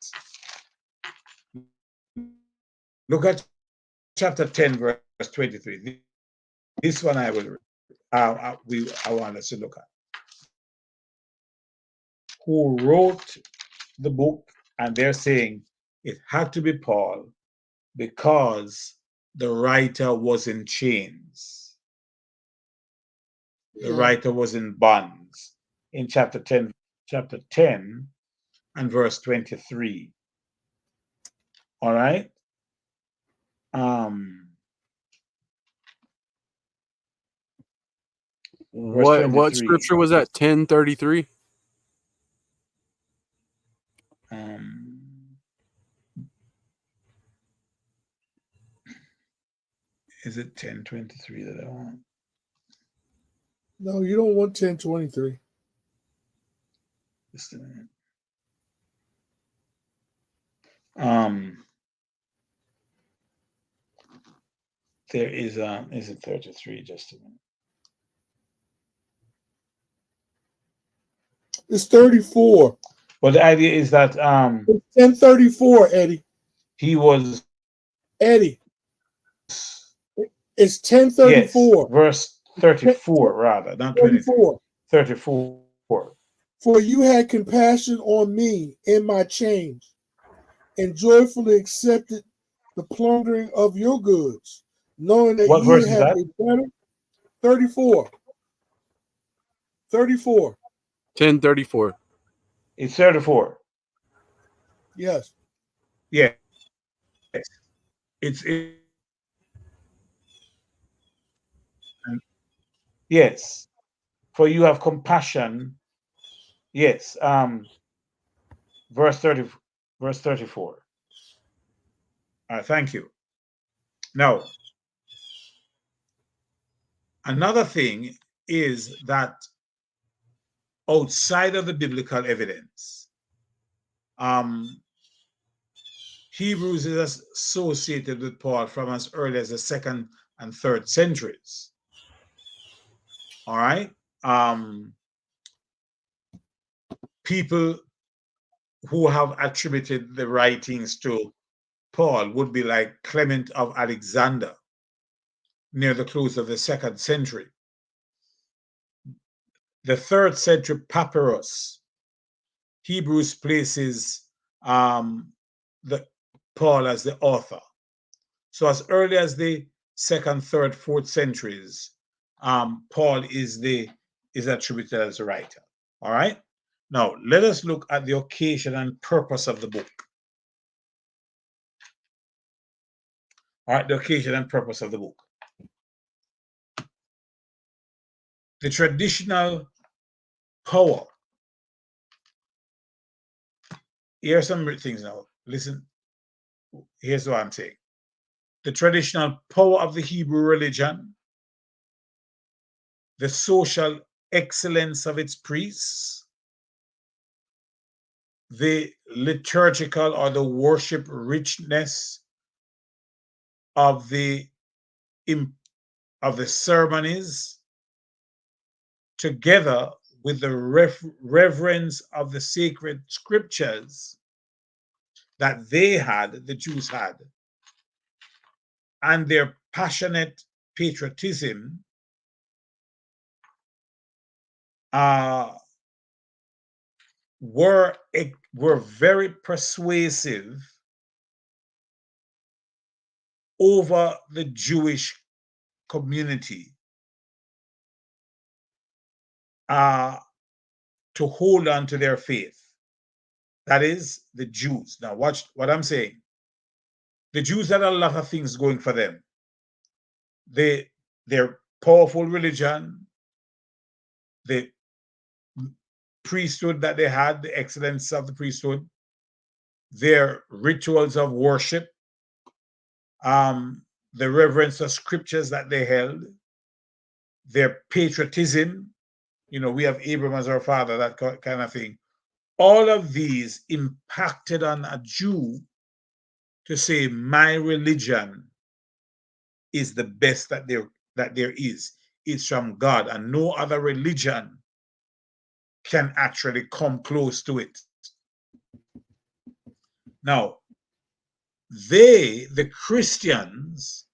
Look at chapter 10, verse 23. This one I will I want us to look at. Who wrote the book, and they're saying it had to be Paul because the writer was in chains. The writer was in bonds. In chapter 10 and verse 23. All right.
What scripture was that? 10:33.
Is it 10:23 that I want?
No, you don't want 10:23.
Just a minute. There is it 33? Just a minute.
It's 34.
But the idea is that
It's 10:34, Eddie.
he was
Eddie. It's 10:34.
Yes, verse 34 rather, not
34.
34.
For you had compassion on me in my change, and joyfully accepted the plundering of your goods, knowing that
What
ye
verse is
have
that?
a better 34. 34.
10:34.
It's 34.
Yes.
Yeah. It's yes. For you have compassion. Yes. Verse 30, verse 34. All right, thank you. Now, another thing is that outside of the biblical evidence, Hebrews is associated with Paul from as early as the 2nd and 3rd centuries. All right. People who have attributed the writings to Paul would be like Clement of Alexander near the close of the 2nd century. The 3rd century papyrus, Hebrews places the Paul as the author. So as early as the 2nd, 3rd, 4th centuries, Paul is attributed as a writer. All right. Now let us look at the occasion and purpose of the book. All right, the occasion and purpose of the book. The traditional power. Here are some things now. Listen. Here's what I'm saying. The traditional power of the Hebrew religion, the social excellence of its priests, the liturgical or the worship richness of the ceremonies, together with the reverence of the sacred scriptures that the Jews had, and their passionate patriotism were very persuasive over the Jewish community to hold on to their faith. That is the Jews. Now, watch what I'm saying. The Jews had a lot of things going for them. Their powerful religion, the priesthood that they had, the excellence of the priesthood, their rituals of worship, the reverence of scriptures that they held, their patriotism. We have Abraham as our father, that kind of thing. All of these impacted on a Jew to say, my religion is the best that there is. It's from God, and no other religion can actually come close to it. Now, the Christians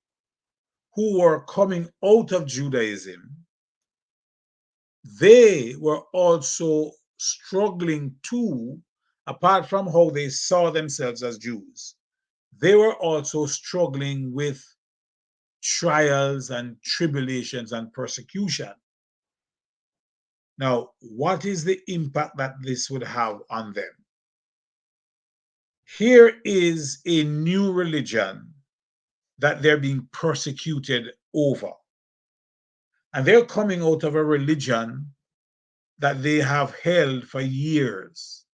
who were coming out of Judaism, they were also struggling too, apart from how they saw themselves as Jews. They were also struggling with trials and tribulations and persecution. Now, what is the impact that this would have on them? Here is a new religion that they're being persecuted over. And they're coming out of a religion that they have held for years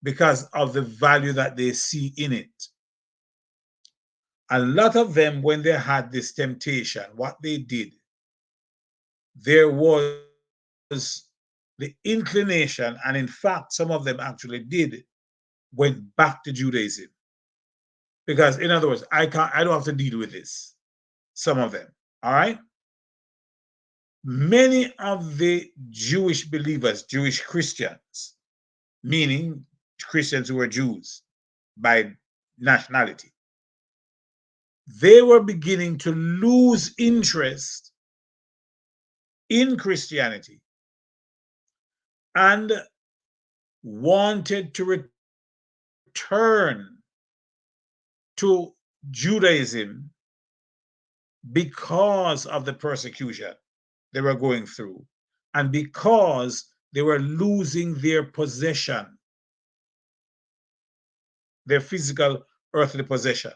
because of the value that they see in it. A lot of them, when they had this temptation, what they did, there was the inclination, and in fact, some of them actually went back to Judaism. Because, in other words, I don't have to deal with this. Some of them, all right? Many of the Jewish believers, Jewish Christians, meaning Christians who were Jews by nationality, they were beginning to lose interest in Christianity and wanted to return to Judaism because of the persecution they were going through and because they were losing their possession, their physical earthly possession.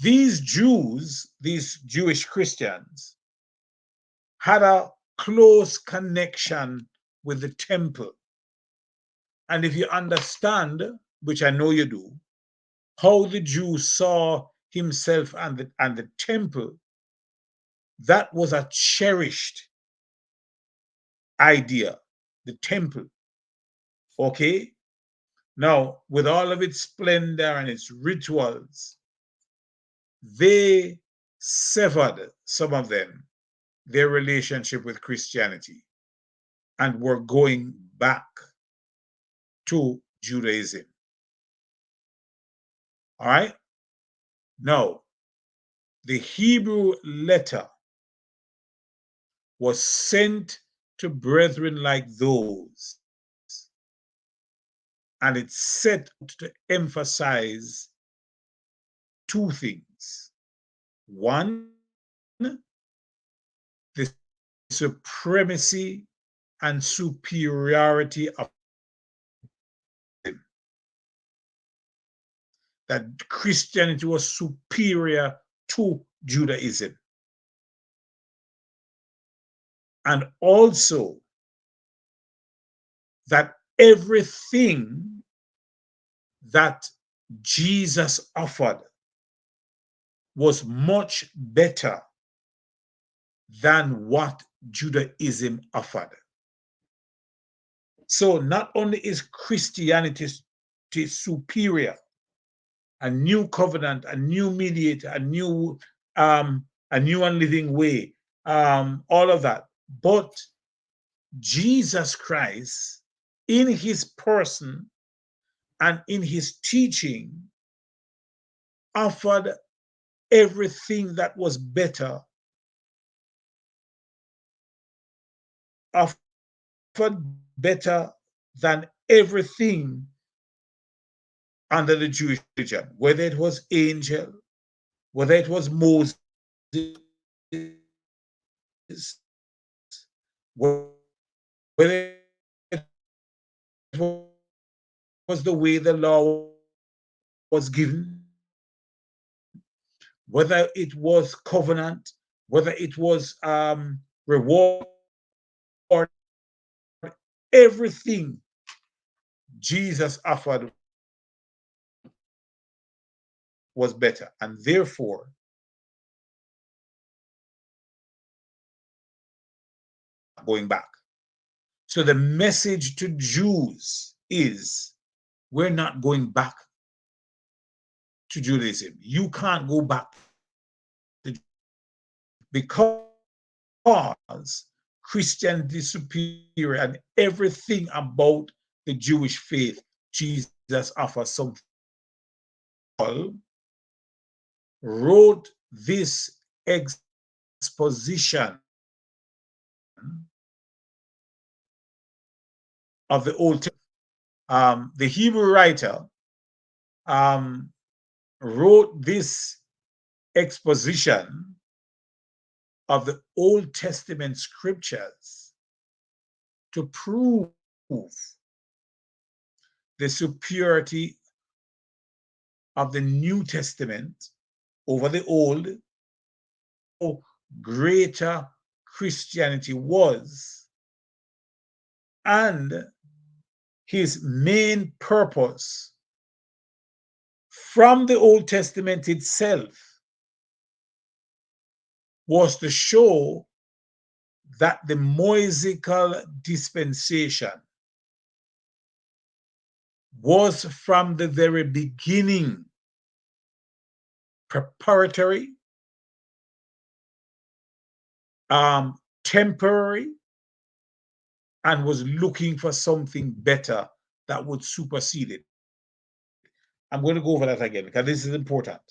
These Jews, these Jewish Christians, had a close connection with the temple. And if you understand, which I know you do, how the Jews saw himself and the temple, that was a cherished idea, the temple. Okay? Now, with all of its splendor and its rituals, they severed, some of them, their relationship with Christianity and were going back to Judaism. All right? Now, the Hebrew letter was sent to brethren like those, and it's set to emphasize two things. One, the supremacy and superiority of him. That Christianity was superior to Judaism. And also that everything that Jesus offered was much better than what Judaism offered. So not only is Christianity superior, a new covenant, a new mediator, a new and living way, all of that, but Jesus Christ, in his person and in his teaching, offered everything that was better, offered better than everything under the Jewish religion, whether it was angel, whether it was Moses, whether it was the way the law was given, whether it was covenant, whether it was reward, everything Jesus offered was better, and therefore going back. So the message to Jews is, we're not going back to Judaism. You can't go back to, because Christianity is superior, and everything about the Jewish faith, Jesus offers something. Paul wrote this exposition of the Old Testament. The Hebrew writer wrote this exposition of the Old Testament scriptures to prove the superiority of the New Testament over the Old, how greater Christianity was, and his main purpose from the Old Testament itself was to show that the Mosaical dispensation was from the very beginning preparatory, temporary, and was looking for something better that would supersede it. I'm going to go over that again because this is important.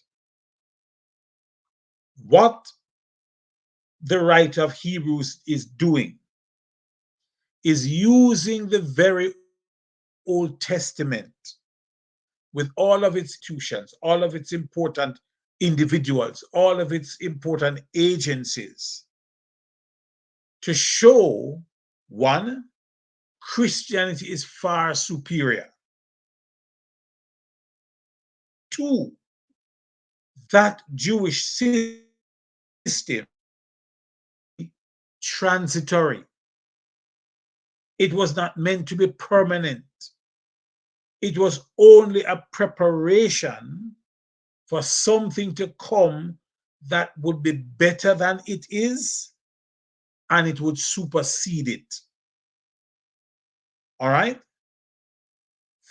What the writer of Hebrews is doing is using the very Old Testament with all of its institutions, all of its important individuals, all of its important agencies to show, one, Christianity is far superior. Two, that Jewish system transitory. It was not meant to be permanent. It was only a preparation for something to come that would be better than it is, and it would supersede it. All right?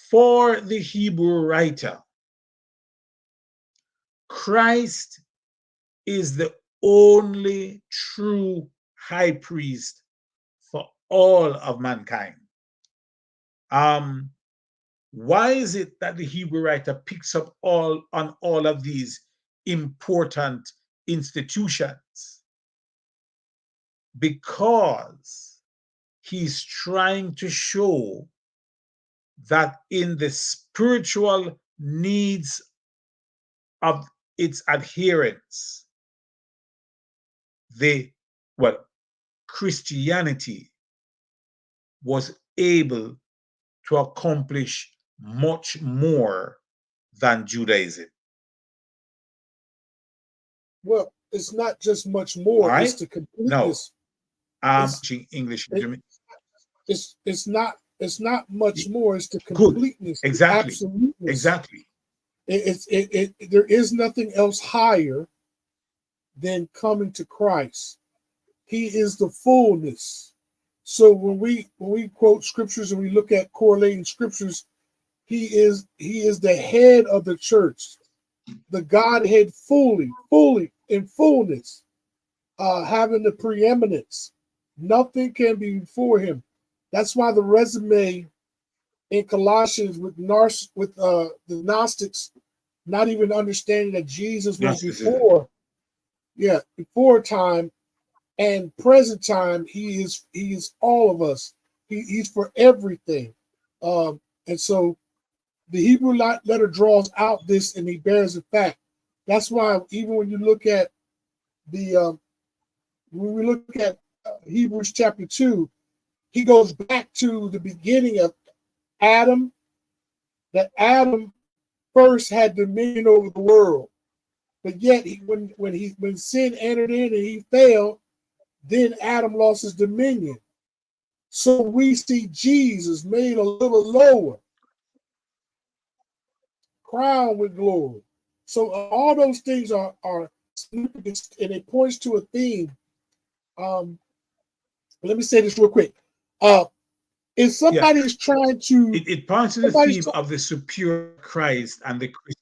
For the Hebrew writer, Christ is the only true high priest for all of mankind. Why is it that the Hebrew writer picks up on all of these important institutions? Because he's trying to show that in the spiritual needs of its adherents, Christianity was able to accomplish much more than Judaism.
Well, it's not just much more.
Right?
It's the completeness.
No, English.
It's not much more. It's the completeness.
Good. Exactly.
The absoluteness.
Exactly.
There is nothing else higher than coming to Christ. He is the fullness. So when we quote scriptures and we look at correlating scriptures, he is the head of the church, the Godhead fully in fullness, having the preeminence. Nothing can be before him. That's why the resume in Colossians with the Gnostics not even understanding that Jesus was before time and present time. He is all of us. He's for everything. And so the Hebrew letter draws out this, and he bears the fact. That's why even when you look at Hebrews chapter 2, he goes back to the beginning of Adam, that Adam first had dominion over the world. But yet, when sin entered in and he fell, then Adam lost his dominion. So we see Jesus made a little lower, crowned with glory. So all those things are significant, and it points to a theme. Let me say this real quick. If somebody is trying to,
it points to the theme of the superior Christ and the Christ.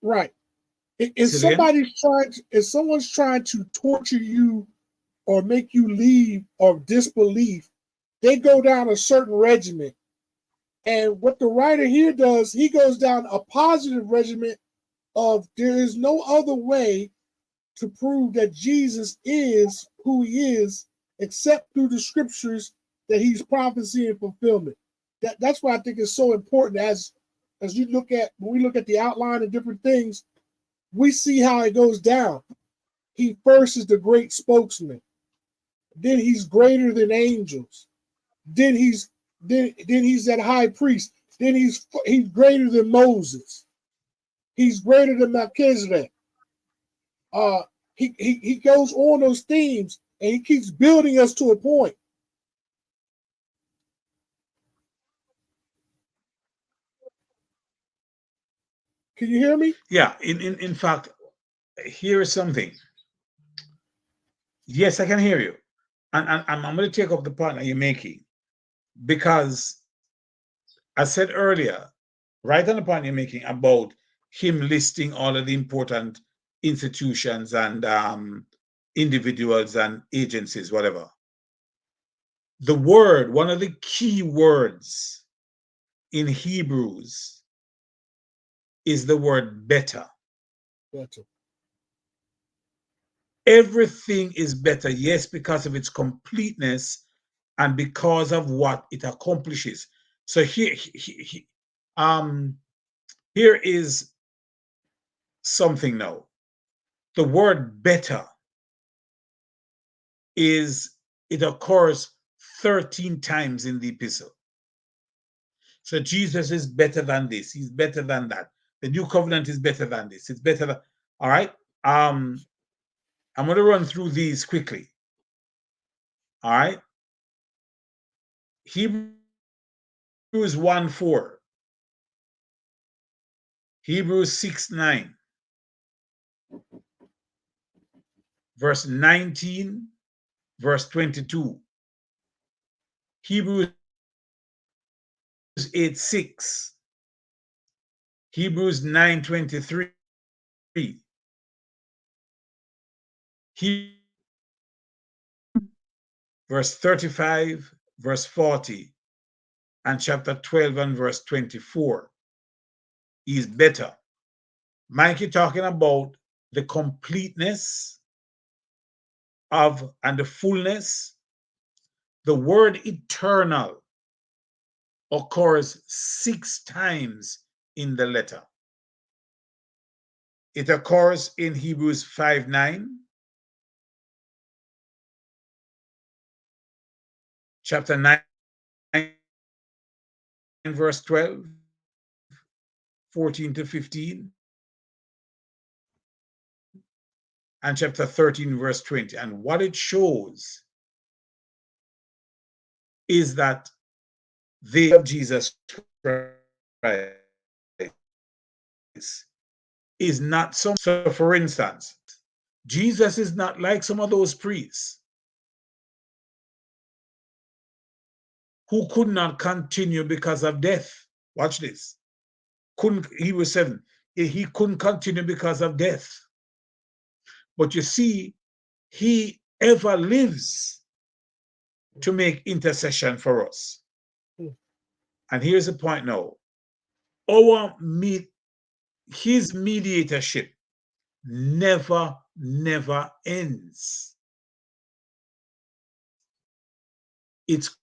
Right. If someone's trying to torture you or make you leave or disbelief, they go down a certain regimen. And what the writer here does, he goes down a positive regimen of there is no other way to prove that Jesus is who he is except through the scriptures that he's prophesying fulfillment. That's why I think it's so important as you look at, when we look at the outline of different things, we see how it goes down. He first is the great spokesman. Then he's greater than angels. Then he's that high priest. Then he's greater than Moses. He's greater than Melchizedek. He goes on those themes and he keeps building us to a point. Can you hear me?
Yeah. In fact, here is something. Yes, I can hear you. And I'm going to take up the point that you're making, because I said earlier, right on the point you're making about him listing all of the important institutions and individuals and agencies, whatever. The word, one of the key words in Hebrews is the word better.
Better.
Everything is better, yes, because of its completeness and because of what it accomplishes. So here is something now. The word better it occurs 13 times in the epistle. So Jesus is better than this. He's better than that. The new covenant is better than this. It's better than, all right. I'm going to run through these quickly. All right. Hebrews 1:4. Hebrews 6:9. Verse 19, verse 22. Hebrews 8:6. Hebrews 9:23. Verse 35, verse 40, and chapter 12 and verse 24 is better. Mikey talking about the completeness of and the fullness. The word eternal occurs 6 times in the letter. It occurs in Hebrews 5:9, chapter 9, verse 12, 14 to 15, and chapter 13, verse 20. And what it shows is that they of Jesus Christ is not some. So, for instance, Jesus is not like some of those priests who could not continue because of death. Watch this. He was 7. He couldn't continue because of death. But you see, he ever lives to make intercession for us. And here's the point now. His mediatorship never ends. It's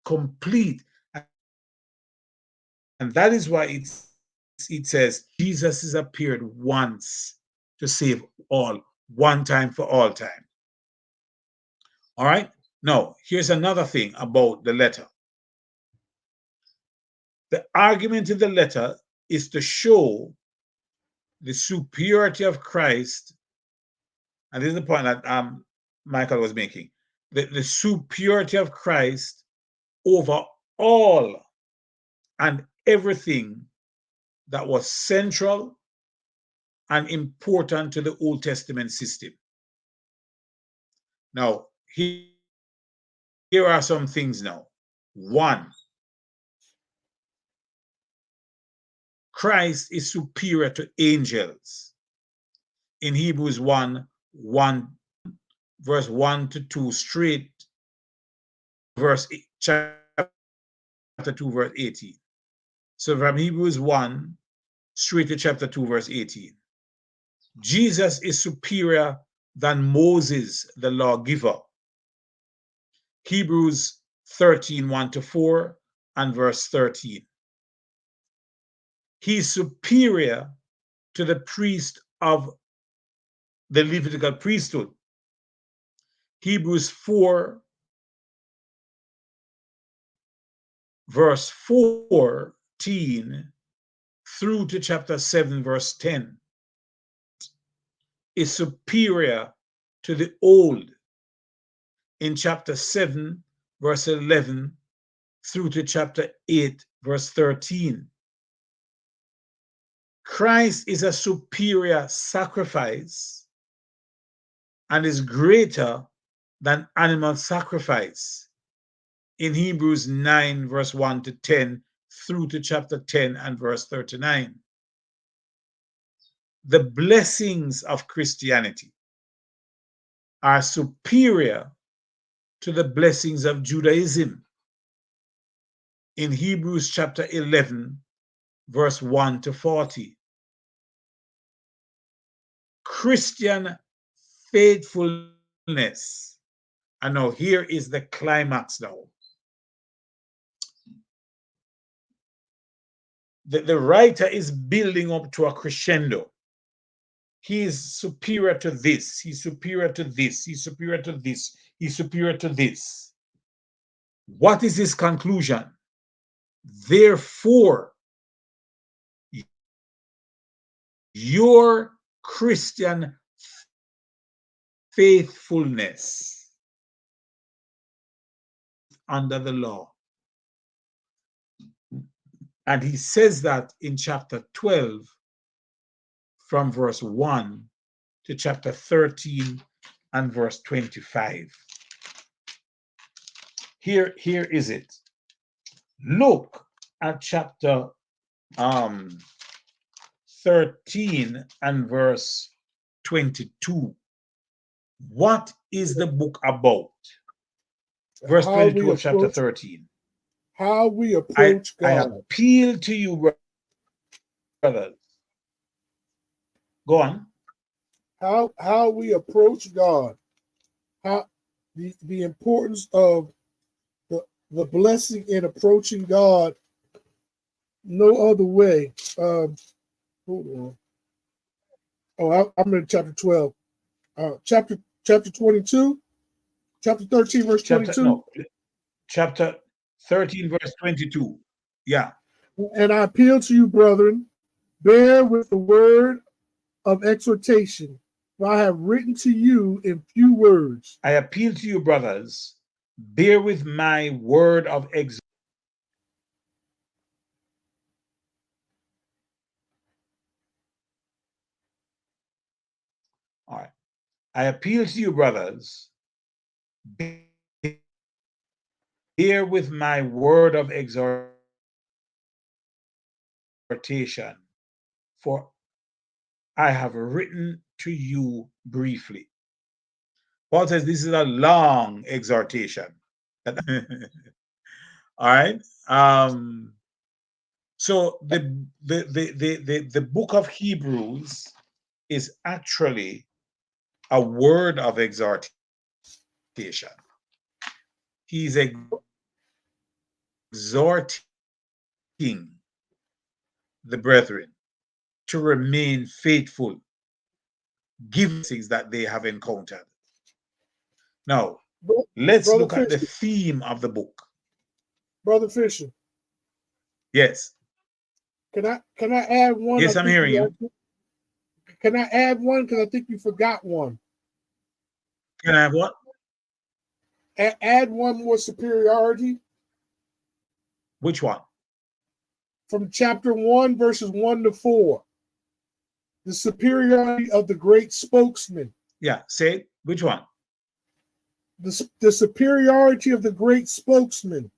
complete. And that is why it says Jesus has appeared once to save all, one time for all time. All right. Now, here's another thing about the letter. The argument in the letter is to show the superiority of Christ, and this is the point that Michael was making, the superiority of Christ over all and everything that was central and important to the Old Testament system. Now, here are some things now. One, Christ is superior to angels. In Hebrews 1, verse 1 to 2, straight verse chapter 2, verse 18. So from Hebrews 1 straight to chapter 2, verse 18. Jesus is superior than Moses, the lawgiver. Hebrews 13, 1 to 4 and verse 13. He's superior to the priest of the Levitical priesthood. Hebrews 4, verse 14 through to chapter 7, verse 10 is superior to the old in chapter 7, verse 11 through to chapter 8, verse 13. Christ is a superior sacrifice and is greater than animal sacrifice in Hebrews 9, verse 1 to 10 through to chapter 10 and verse 39. The blessings of Christianity are superior to the blessings of Judaism in Hebrews chapter 11, verse 1 to 40. Christian faithfulness. And now here is the climax now. The writer is building up to a crescendo. He is superior to this, he's superior to this, he's superior to this, he's superior to this. What is his conclusion? Therefore, your Christian faithfulness under the law. And he says that in chapter 12, from verse 1 to chapter 13 and verse 25. Here is it. Look at chapter 13 and verse 22. What is the book about? Verse 22 of chapter 13.
How we approach God.
I appeal to you, brothers. Go on.
How we approach God. How the importance of the blessing in approaching God no other way. Hold on. Oh, I'm in chapter 12. Chapter 22, chapter 13, verse 22.
Chapter 13, verse 22. Yeah.
And I appeal to you, brethren, bear with the word of exhortation, for I have written to you in few words.
I appeal to you, brothers, bear with my word of exhortation. All right. I appeal to you, brothers, bear with my word of exhortation, for I have written to you briefly. Paul says this is a long exhortation. All right. So the book of Hebrews is actually a word of exhortation. He's exhorting the brethren to remain faithful, given things that they have encountered. Now, let's look at the theme of the book.
Brother Fisher.
Yes.
Can I add one?
Yes, I'm hearing you.
Can I add one? Because I think you forgot one.
Can I have what?
Add one more superiority
Which one?
from chapter 1, verses 1 to 4. The superiority of the great spokesman.
Yeah, say it. Which one?
The superiority of the great spokesman.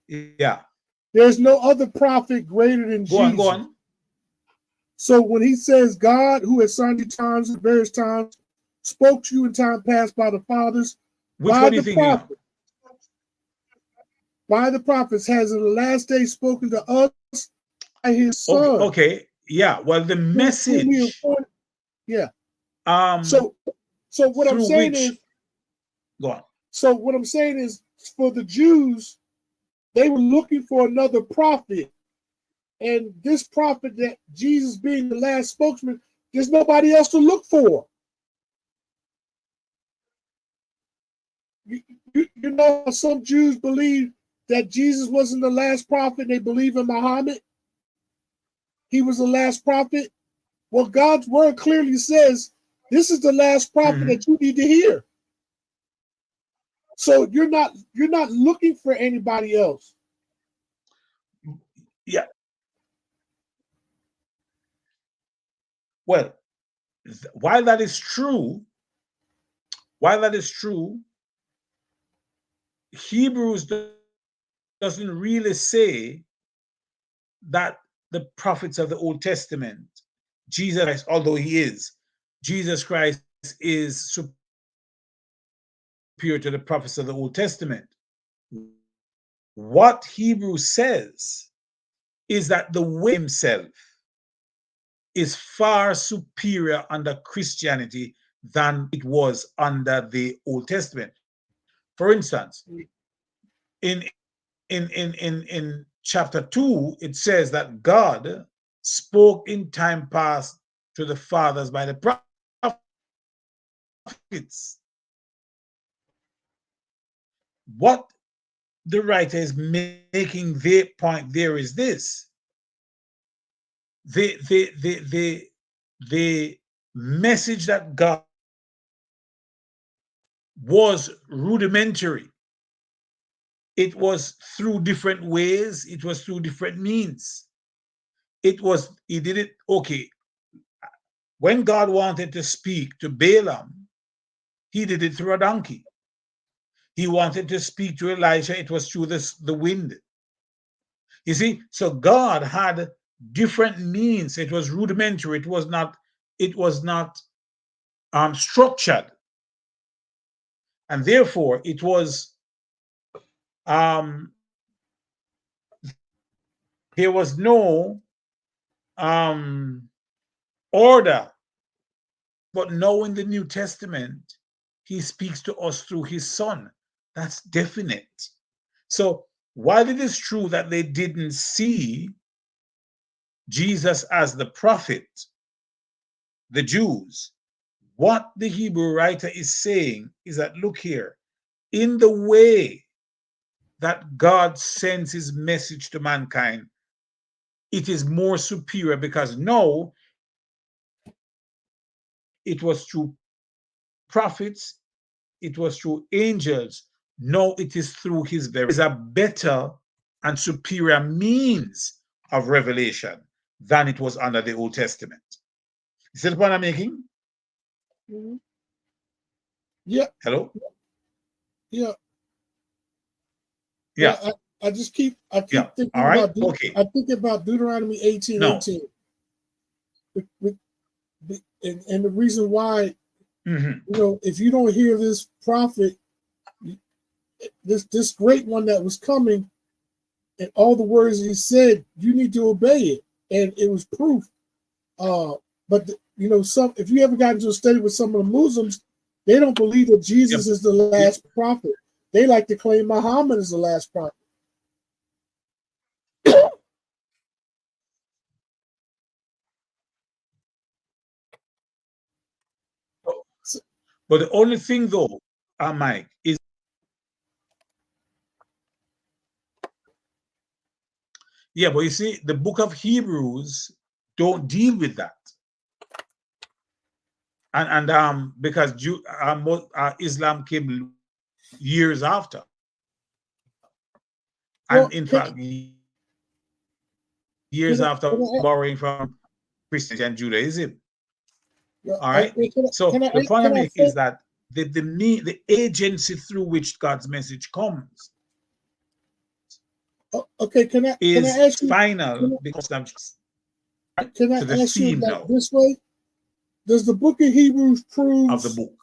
Yeah.
There's no other prophet greater than
Go
Jesus.
on, go on.
So when he says God, who has sundry times at various times spoke to you in time past by the fathers,
Which
by
one are you
the
thinking of?
prophet, by the prophets, has in the last day spoken to us by his son.
Okay. Yeah. Well, the message.
Yeah.
Um.
So what I'm saying is,
go on.
so what I'm saying is, for the Jews, they were looking for another prophet, and this prophet, that Jesus being the last spokesman, there's nobody else to look for. You know, some Jews believe that Jesus wasn't the last prophet. They believe in Muhammad. He was the last prophet. Well, God's word clearly says this is the last prophet that you need to hear. So you're not looking for anybody else.
Yeah. Well, while that is true, Hebrews doesn't really say that the prophets of the Old Testament, Jesus Christ, although he is, Jesus Christ is superior to the prophets of the Old Testament. What Hebrews says is that the way himself is far superior under Christianity than it was under the Old Testament. For instance, in chapter 2, it says that God spoke in time past to the fathers by the prophets. What the writer is making their point there is this: the message that God was rudimentary. It was through different ways, it was through different means. He did it, okay. When God wanted to speak to Balaam, he did it through a donkey. He wanted to speak to Elijah, it was through the wind. You see, so God had different means. It was rudimentary, it was not structured. And therefore, it was there was no order. But now in the New Testament, he speaks to us through his son. That's definite. So while it is true that they didn't see Jesus as the prophet, the Jews, what the Hebrew writer is saying is that, look here, in the way that God sends his message to mankind, it is more superior, because now it was through prophets, it was through angels. No, it is through his very. It is a better and superior means of revelation than it was under the Old Testament. You see the point I'm making?
Mm-hmm. Yeah.
Hello?
Yeah.
Yeah.
I keep thinking
all right.
about
Okay.
I think about Deuteronomy 18:18. And the reason why, if you don't hear this prophet, this great one that was coming, and all the words he said, you need to obey it. And it was proof. But if you ever got into a study with some of the Muslims, they don't believe that Jesus is the last prophet. They like to claim Muhammad is the last prophet.
But the only thing, though, Mike, is Yeah, but you see, the book of Hebrews don't deal with that. And because Islam came years after.
Well,
And in fact, years after borrowing from Christianity and Judaism. All right. So the point I make is that the agency through which God's message comes
okay, can I
is
ask you?
final because I'm
Can I
to the
ask you
theme
like
now
this way? Does the book of Hebrews prove
of the book.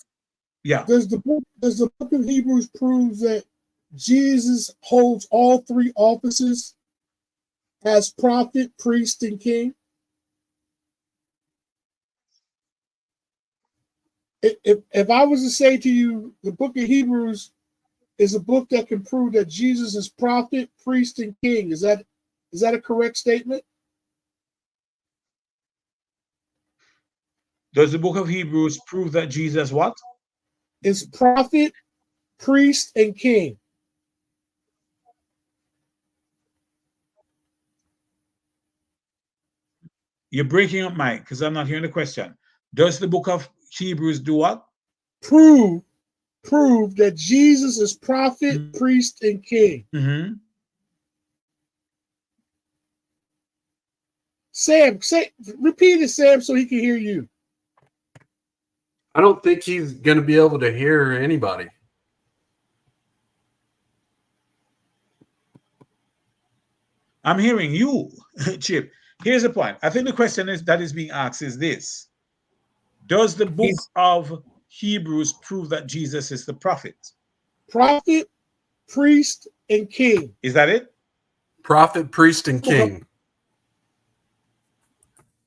Yeah.
Does the book of Hebrews prove that Jesus holds all three offices as prophet, priest, and king? If I was to say to you, the book of Hebrews is a book that can prove that Jesus is prophet, priest, and king, is that a correct statement?
Does the book of Hebrews prove that Jesus what?
Is prophet, priest, and king.
You're breaking up, Mike, because I'm not hearing the question. Does the book of Hebrews do what?
Prove that Jesus is prophet, priest, and king.
Mm-hmm.
Sam, repeat it, Sam, so he can hear you.
I don't think he's going to be able to hear anybody.
I'm hearing you, Chip. Here's the point. I think the question that is being asked is this. Does the book of Hebrews prove that Jesus is the prophet?
Prophet, priest, and king.
Is that it?
Prophet, priest, and king.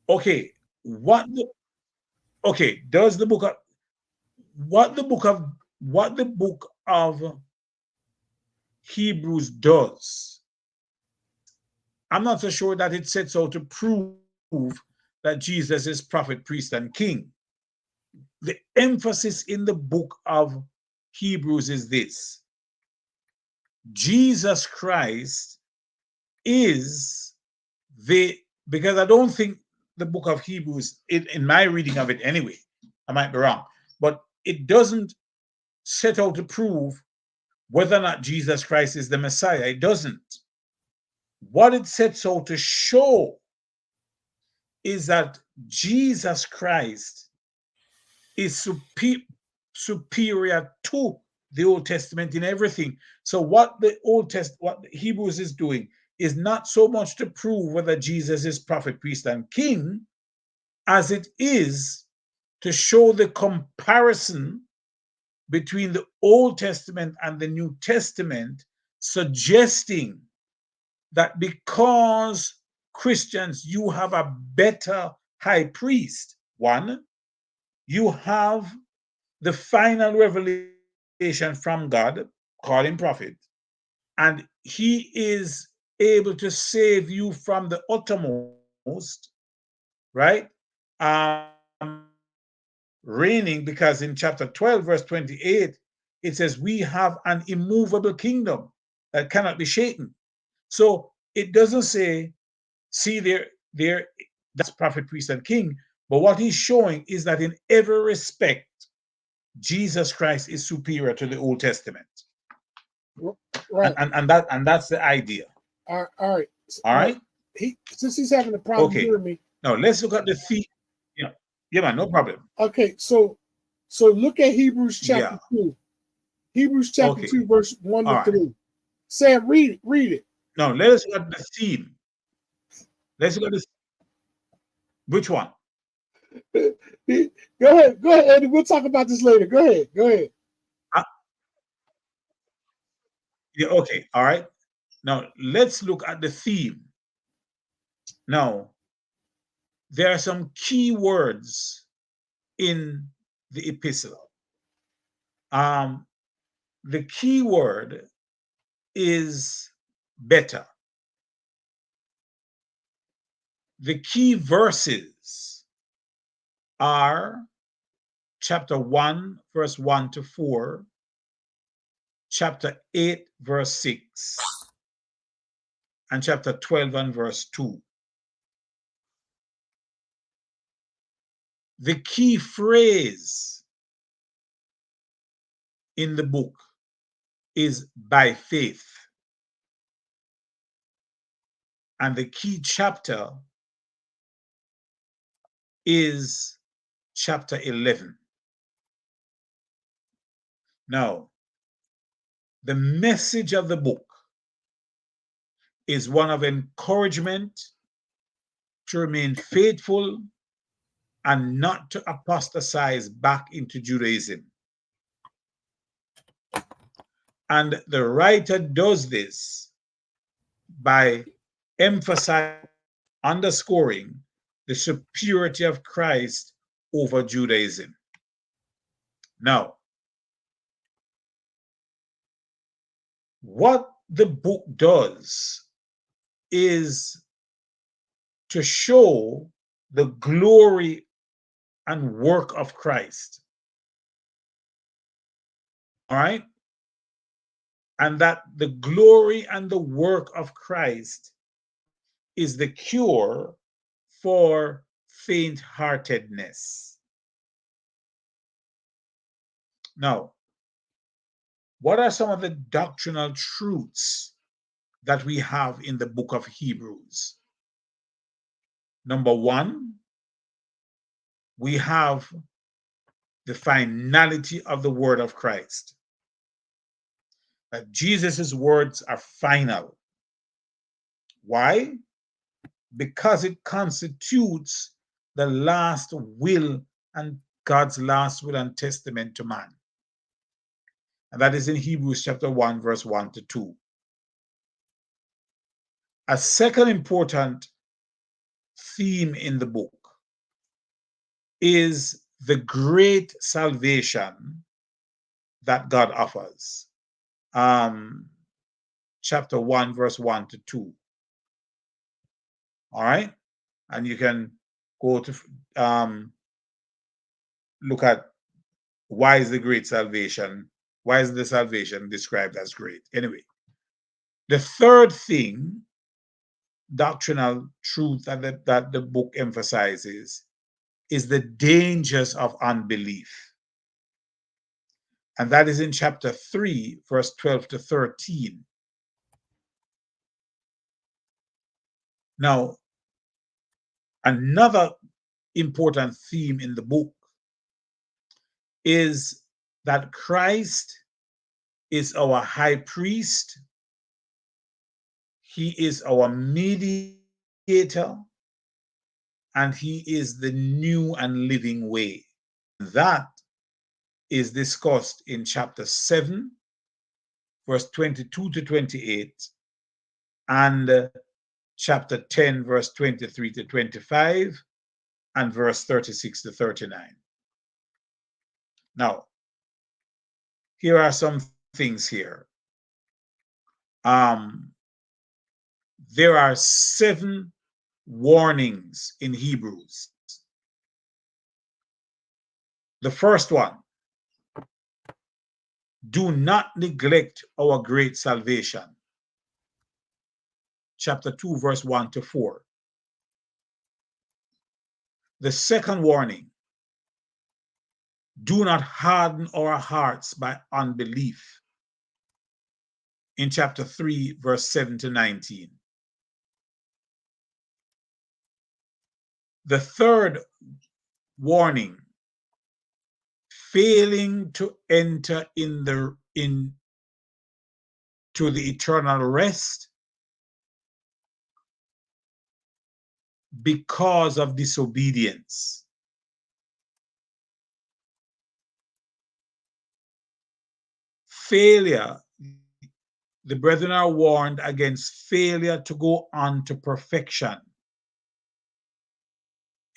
Okay. Does the book of what the book of Hebrews does? I'm not so sure that it sets out to prove that Jesus is prophet, priest, and king. The emphasis in the book of Hebrews is this: Jesus Christ is because I don't think the book of Hebrews, in my reading of it anyway, I might be wrong, but it doesn't set out to prove whether or not Jesus Christ is the Messiah. It doesn't. What it sets out to show is that Jesus Christ is superior to the Old Testament in everything. So what Hebrews is doing is not so much to prove whether Jesus is prophet, priest, and king, as it is to show the comparison between the Old Testament and the New Testament, suggesting that because Christians, you have a better high priest. One, you have the final revelation from God, called him prophet, and he is able to save you from the uttermost, right? Reigning, because in chapter 12, verse 28, it says, we have an immovable kingdom that cannot be shaken. So it doesn't say, see there, that's prophet, priest, and king. But what he's showing is that in every respect, Jesus Christ is superior to the Old Testament.
Right.
And that's the idea.
All right.
All right.
Since he's having a problem hearing me.
Now let's look at the theme. Yeah, man, no problem.
Okay, so look at Hebrews chapter 2. Hebrews chapter 2, verse 1 to 3. Sam, read it.
Now let us look at the theme. Let's look at this. Which one?
Go ahead, Eddie. We'll talk about this later. Go ahead.
Yeah, okay, all right. Now let's look at the theme. Now, there are some key words in the epistle. The key word is better. The key verses are chapter 1, verse 1 to 4, chapter 8, verse 6, and chapter 12 and verse 2. The key phrase in the book is by faith. And the key chapter is chapter 11. Now, the message of the book is one of encouragement to remain faithful and not to apostatize back into Judaism. And the writer does this by emphasizing, underscoring the superiority of Christ over Judaism. Now, what the book does is to show the glory and work of Christ. All right? And that the glory and the work of Christ is the cure for faint-heartedness. Now, what are some of the doctrinal truths that we have in the book of Hebrews? Number one, we have the finality of the word of Christ. That Jesus' words are final. Why? Because it constitutes the last will and God's last will and testament to man. And that is in Hebrews chapter 1, verse 1 to 2. A second important theme in the book is the great salvation that God offers. Chapter 1, verse 1 to 2. All right? And you can go to look at why is the great salvation, why is the salvation described as great? Anyway, the third thing, doctrinal truth that the book emphasizes, is the dangers of unbelief. And that is in chapter 3, verse 12 to 13. Now, another important theme in the book is that Christ is our high priest. He is our mediator, and he is the new and living way. That is discussed in chapter 7, verse 22 to 28, and chapter 10, verse 23 to 25, and verse 36 to 39. Now, here are some things here. There are 7 warnings in Hebrews. The first one, do not neglect our great salvation. Chapter 2, verse 1 to 4. The second warning, do not harden our hearts by unbelief. In chapter 3, verse 7 to 19. The third warning, failing to enter into the eternal rest because of disobedience. Failure, the brethren are warned against failure to go on to perfection.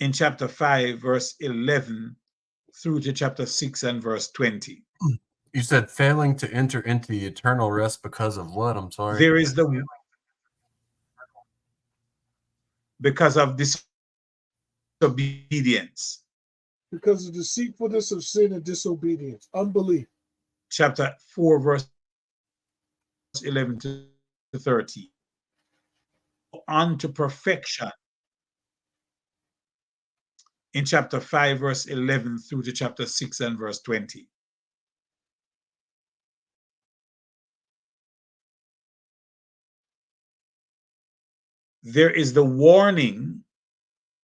In chapter 5, verse 11 through to chapter 6 and verse 20.
You said failing to enter into the eternal rest because of what? I'm sorry.
There is because of disobedience.
Because of deceitfulness of sin and disobedience, unbelief.
Chapter 4, verse 11 to 13. unto perfection in chapter 5, verse 11 through to chapter 6 and verse 20. There is the warning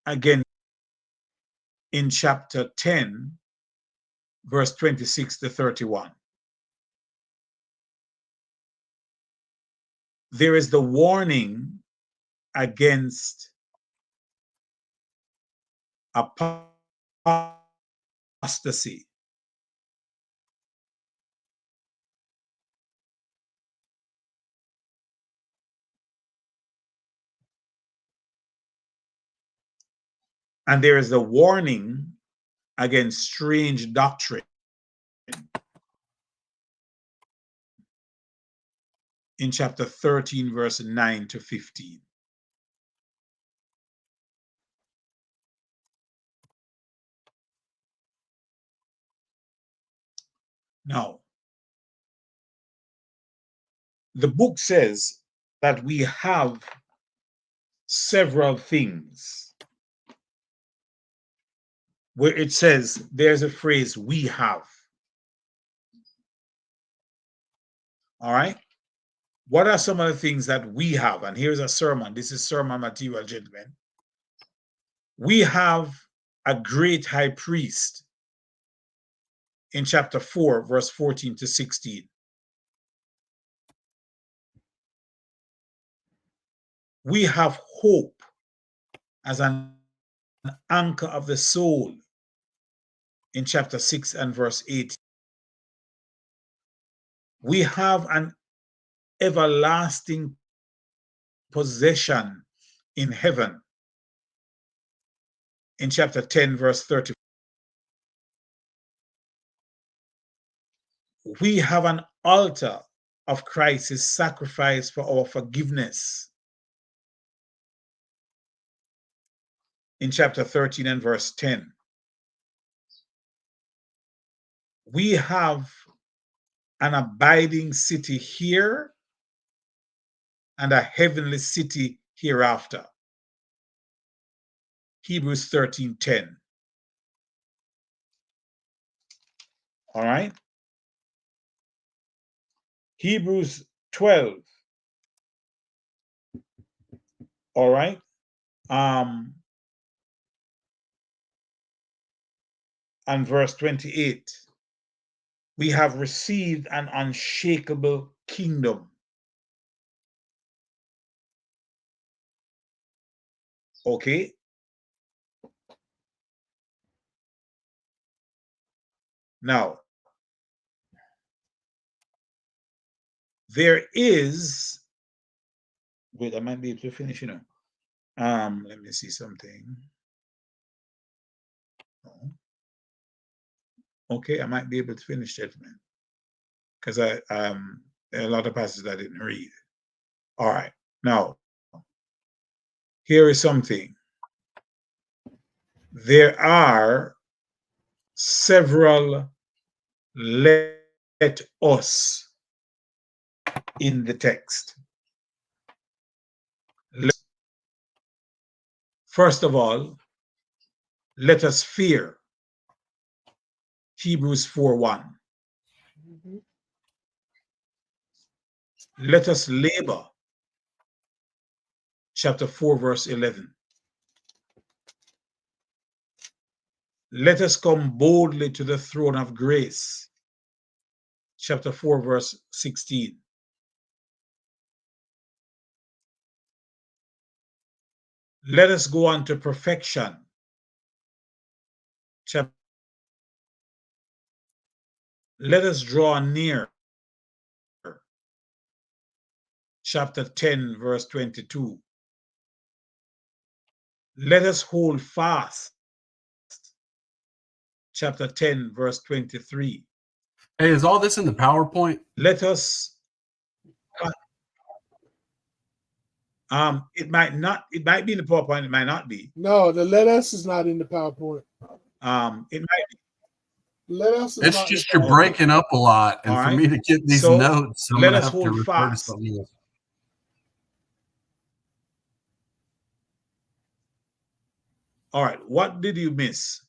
again in chapter 10, verse 26 to 31. There is the warning against apostasy. And there is the warning against strange doctrine in chapter 13, verse 9 to 15. Now, the book says that we have several things where it says there's a phrase, we have. All right. What are some of the things that we have? And here's a sermon. This is sermon material, gentlemen. We have a great high priest in chapter 4, verse 14 to 16. We have hope as an anchor of the soul in chapter 6 and verse 8. We have an everlasting possession in heaven in chapter 10, verse 30. We have an altar of Christ's sacrifice for our forgiveness in chapter 13 and verse 10. We have an abiding city here and a heavenly city hereafter. Hebrews 13:10. All right. Hebrews 12. All right. And verse 28. We have received an unshakable kingdom. Okay. Now, there is, wait, I might be able to finish, you know. Let me see something. Oh. Okay, I might be able to finish, gentlemen, because there are a lot of passages I didn't read. All right, now here is something. There are several let us in the text. First of all, let us fear. Hebrews 4:1. Let us labor. Chapter 4, verse 11. Let us come boldly to the throne of grace. Chapter 4, verse 16. Let us go on to perfection. Let us draw near. Chapter 10, verse 22. Let us hold fast. Chapter 10, verse 23.
Hey, is all this in the PowerPoint?
Let us. It might not. It might be in the PowerPoint. It might not be.
No, the let us is not in the PowerPoint.
It might be.
Let us. Is
It's
not
just
in the
you're breaking up a lot, and
All
for
right.
me to get these
So,
notes, I'm
let
gonna
us
have to
hold
refer to
fast.
something else.
All right. What did you miss?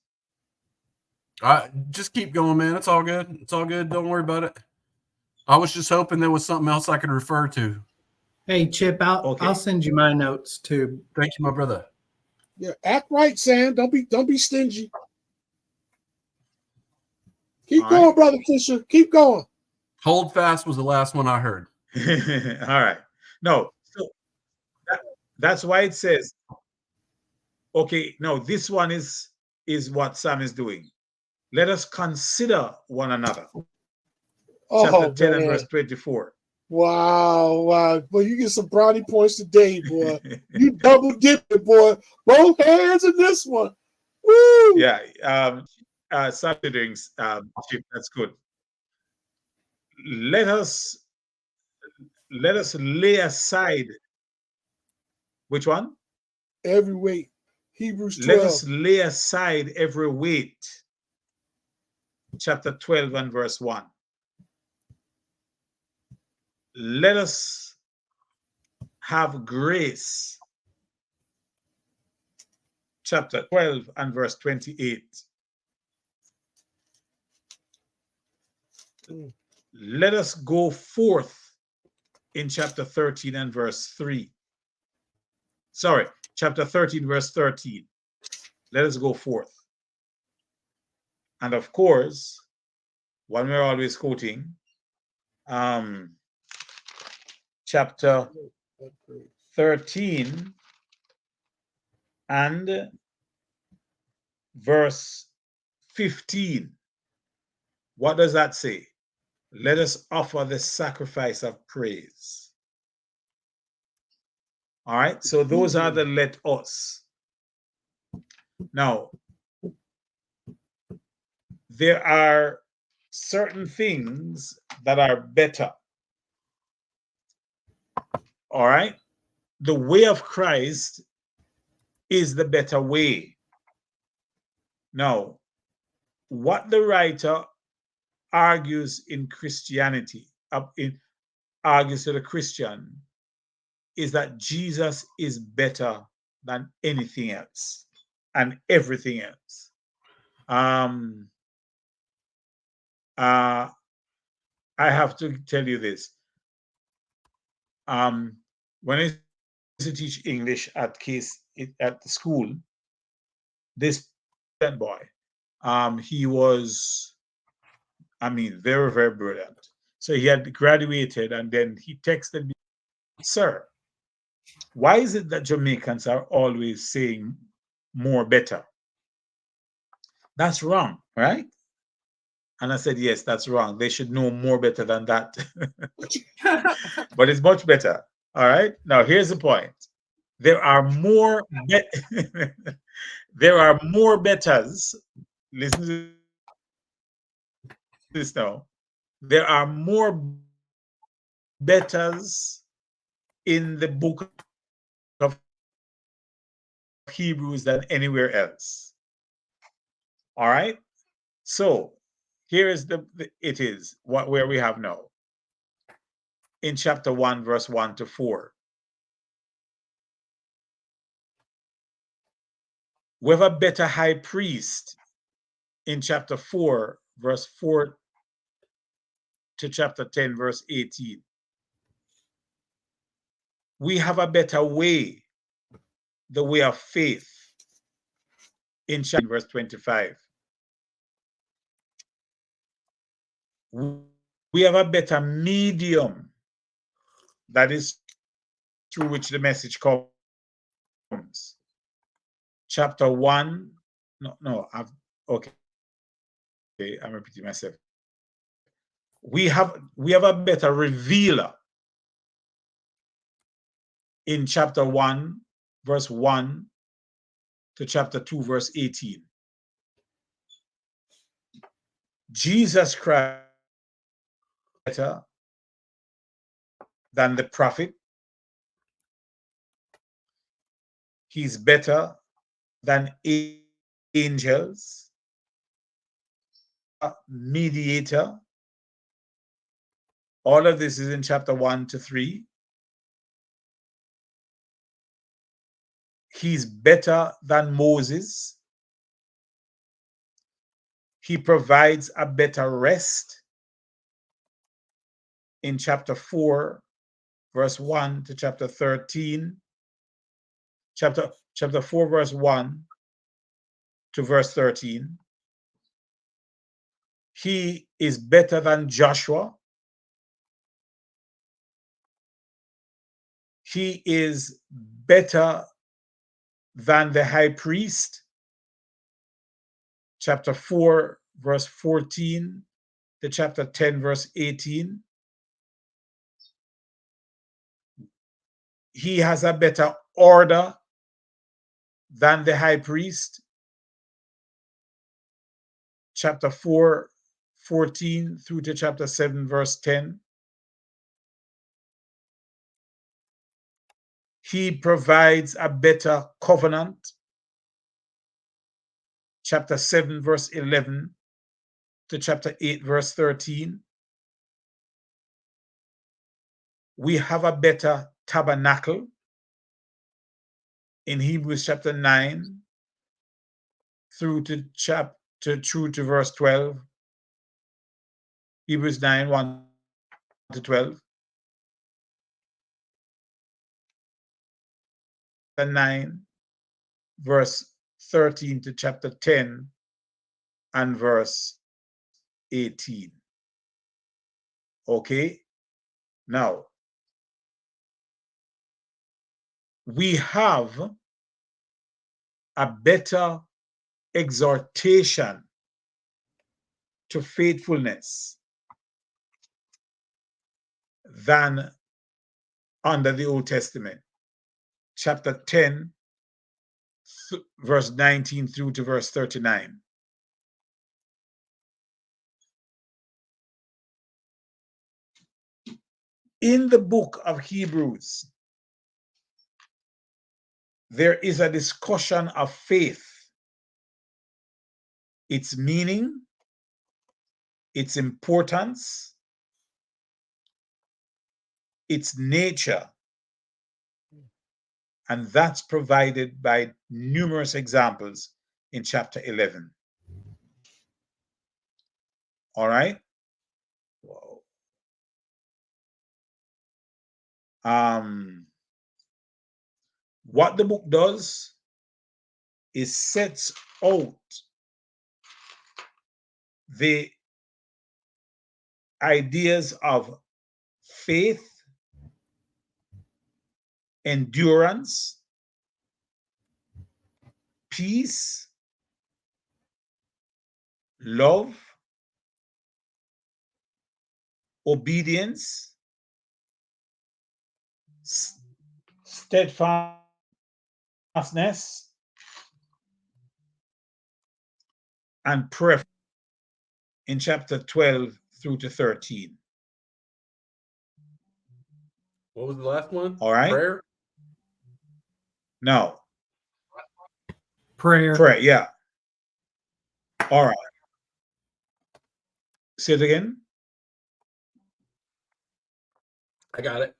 Just keep going, man. It's all good. It's all good. Don't worry about it. I was just hoping there was something else I could refer to.
Hey, Chip,
Okay.
I'll send you my notes too.
Thank you, my brother.
Yeah, act right, Sam. Don't be stingy. Keep
All
going,
right.
brother Fisher. Keep going.
Hold fast was the last one I heard.
All right. No. So that's why it says, okay, no, this one is what Sam is doing. Let us consider one another. Chapter
Oh
10 and
man.
verse 24.
Wow. Boy, you get some brownie points today, boy. You double dipping, boy. Both hands in this one. Woo!
Yeah. Considering, Chip, that's good. Let us lay aside which one?
Every weight. Hebrews
Let
12.
us lay aside every weight. Chapter 12 and verse 1. Let us have grace. Chapter 12 and verse 28. Let us go forth in chapter 13 and verse 3. Sorry, chapter 13, verse 13. Let us go forth. And of course, one we're always quoting, chapter 13 and verse 15. What does that say? Let us offer the sacrifice of praise. All right, so those are the let us. Now, there are certain things that are better. All right, the way of Christ is the better way. Now, what the writer argues in Christianity, argues to the Christian, is that Jesus is better than anything else and everything else. I have to tell you this. When I used to teach English at the school, this boy, he was, very, very brilliant. So he had graduated, and then he texted me, "Sir, why is it that Jamaicans are always saying more better? That's wrong, right?" And I said, "Yes, that's wrong. They should know more better than that." But it's much better. All right. Now here's the point. There are more there are more betters. Listen to this now. There are more betters in the book of Hebrews than anywhere else. All right. So here is it is where we have now in chapter 1, verse 1 to 4. We have a better high priest in chapter 4, verse 4 to chapter 10, verse 18. We have a better way, the way of faith, in chapter verse 25. We have a better medium, that is through which the message comes. Chapter 1, okay, I'm repeating myself. We have a better revealer in chapter 1, verse 1 to chapter 2, verse 18. Jesus Christ better than the prophet. He's better than angels, mediator. All of this is in chapter 1 to 3. He's better than Moses. He provides a better rest in chapter 4, verse 1 to chapter 13. Chapter 4, verse 1 to verse 13. He is better than Joshua. He is better than the high priest. Chapter 4, verse 14 to chapter 10, verse 18. He has a better order than the high priest. Chapter 4, 14 through to chapter 7, verse 10. He provides a better covenant. Chapter 7, verse 11 to chapter 8, verse 13. We have a better tabernacle in Hebrews chapter 9 through to verse 12. Hebrews 9, 1 to 12. 9, verse 13 to chapter 10 and verse 18. Okay, now we have a better exhortation to faithfulness than under the Old Testament. Chapter 10, verse 19 through to verse 39. In the book of Hebrews, there is a discussion of faith, its meaning, its importance, its nature, and that's provided by numerous examples in chapter 11. All right? What the book does is sets out the ideas of faith, endurance, peace, love, obedience, steadfastness, and prayer in chapter 12 through to 13.
What was the last one?
All right.
Prayer?
No.
Prayer.
Yeah. All right. Say it again.
I got it.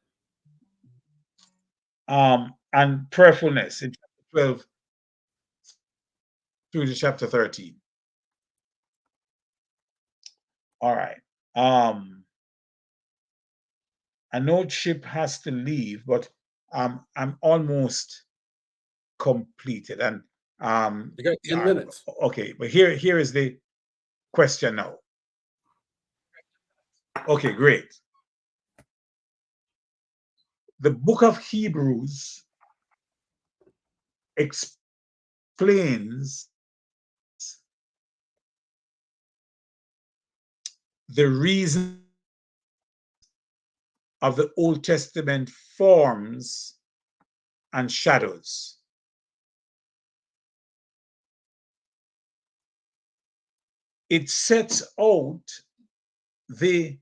And prayerfulness in chapter 12 through to chapter 13. All right. I know Chip has to leave, but I'm almost completed. And
You got 10 minutes.
Okay, but here is the question now. Okay, great. The book of Hebrews explains the reason of the Old Testament forms and shadows. It sets out the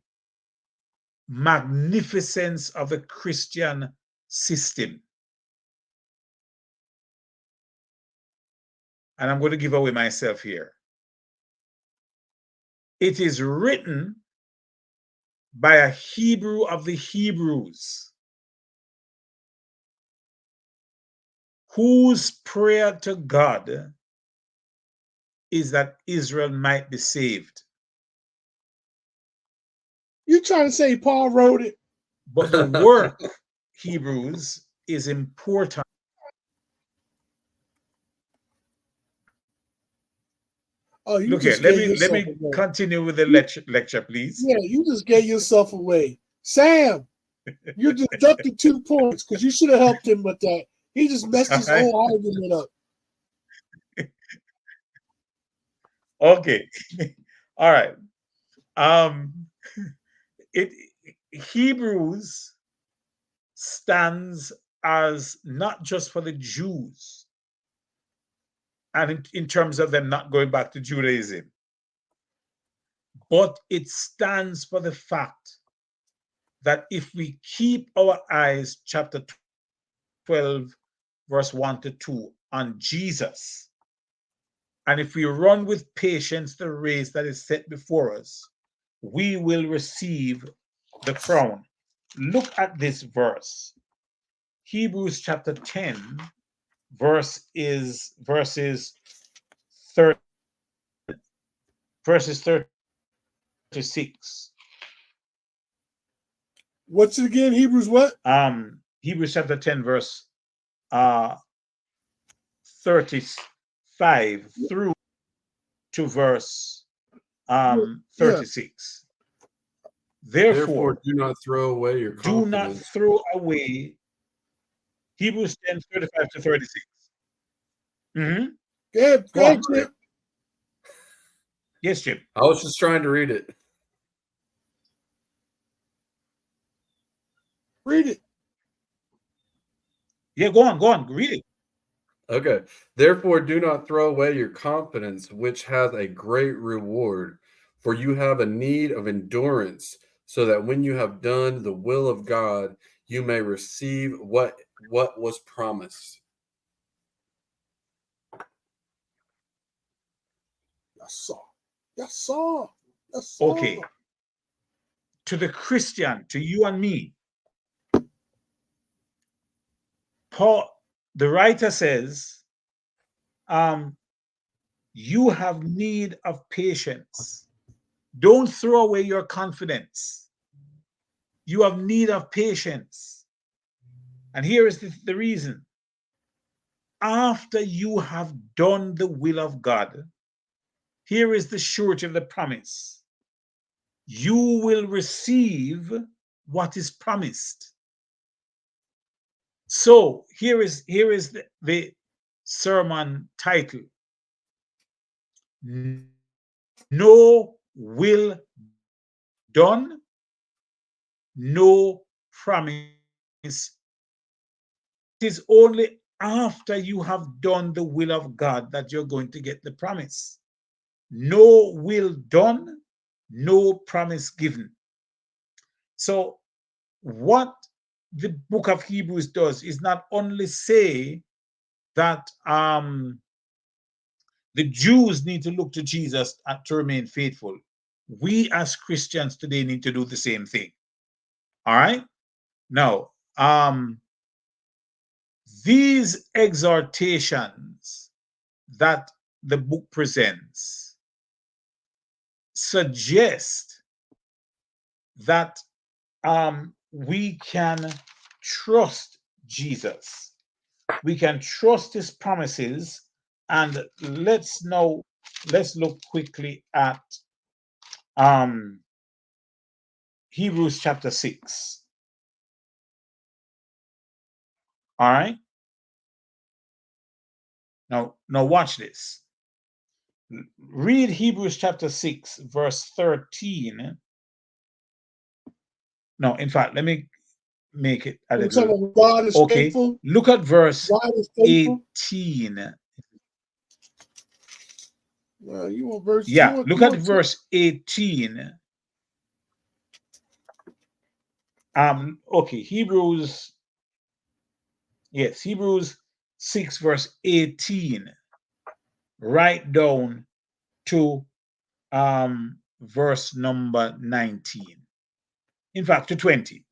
magnificence of the Christian system. And I'm going to give away myself here. It is written by a Hebrew of the Hebrews whose prayer to God is that Israel might be saved.
You trying to say Paul wrote it?
But the work, Hebrews, is important.
Oh, you
Look here,
just
let
gave
me
yourself away.
continue with the lecture, please.
Yeah, you just gave yourself away. Sam, you deducted 2 points because you should have helped him with that. He just messed his whole argument up.
Okay. All right. It Hebrews stands as not just for the Jews, and in terms of them not going back to Judaism, but it stands for the fact that if we keep our eyes, chapter 12, verse 1 to 2, on Jesus, and if we run with patience the race that is set before us, we will receive the crown. Look at this verse. Hebrews chapter 10, verses 30, verses 36.
What's it again? Hebrews what?
Hebrews chapter 10, verse 35 through to verse 36. Therefore,
do not throw away your
do not
confidence.
throw away Hebrews 10, 35 to 36. Mm-hmm.
Go ahead, Chip.
Yes, Jim.
I was just trying to read it.
Read it.
Yeah, go on, read it.
Okay. Therefore, do not throw away your confidence, which has a great reward, for you have a need of endurance, so that when you have done the will of God, you may receive what was promised.
Yes, sir.
Okay. To the Christian, to you and me, Paul, the writer says, you have need of patience. Don't throw away your confidence. You have need of patience. And here is the reason. After you have done the will of God, here is the surety of the promise. You will receive what is promised. So here is the sermon title. No will done, no promise. It is only after you have done the will of God that you're going to get the promise. No will done, no promise given. So what the book of Hebrews does is not only say that the Jews need to look to Jesus to remain faithful. We as Christians today need to do the same thing. All right? Now, these exhortations that the book presents suggest that we can trust Jesus. We can trust his promises. And let's look quickly at Hebrews chapter 6. All right. Now watch this. Read Hebrews chapter 6, verse 13. No, in fact, let me make it a little.
God is
Okay.
faithful.
Look at verse
God is faithful.
18.
Well, you want verse?
Yeah, look at verse 18. Okay, Hebrews 6, verse 18. Right down to verse number 19. In fact, to 20.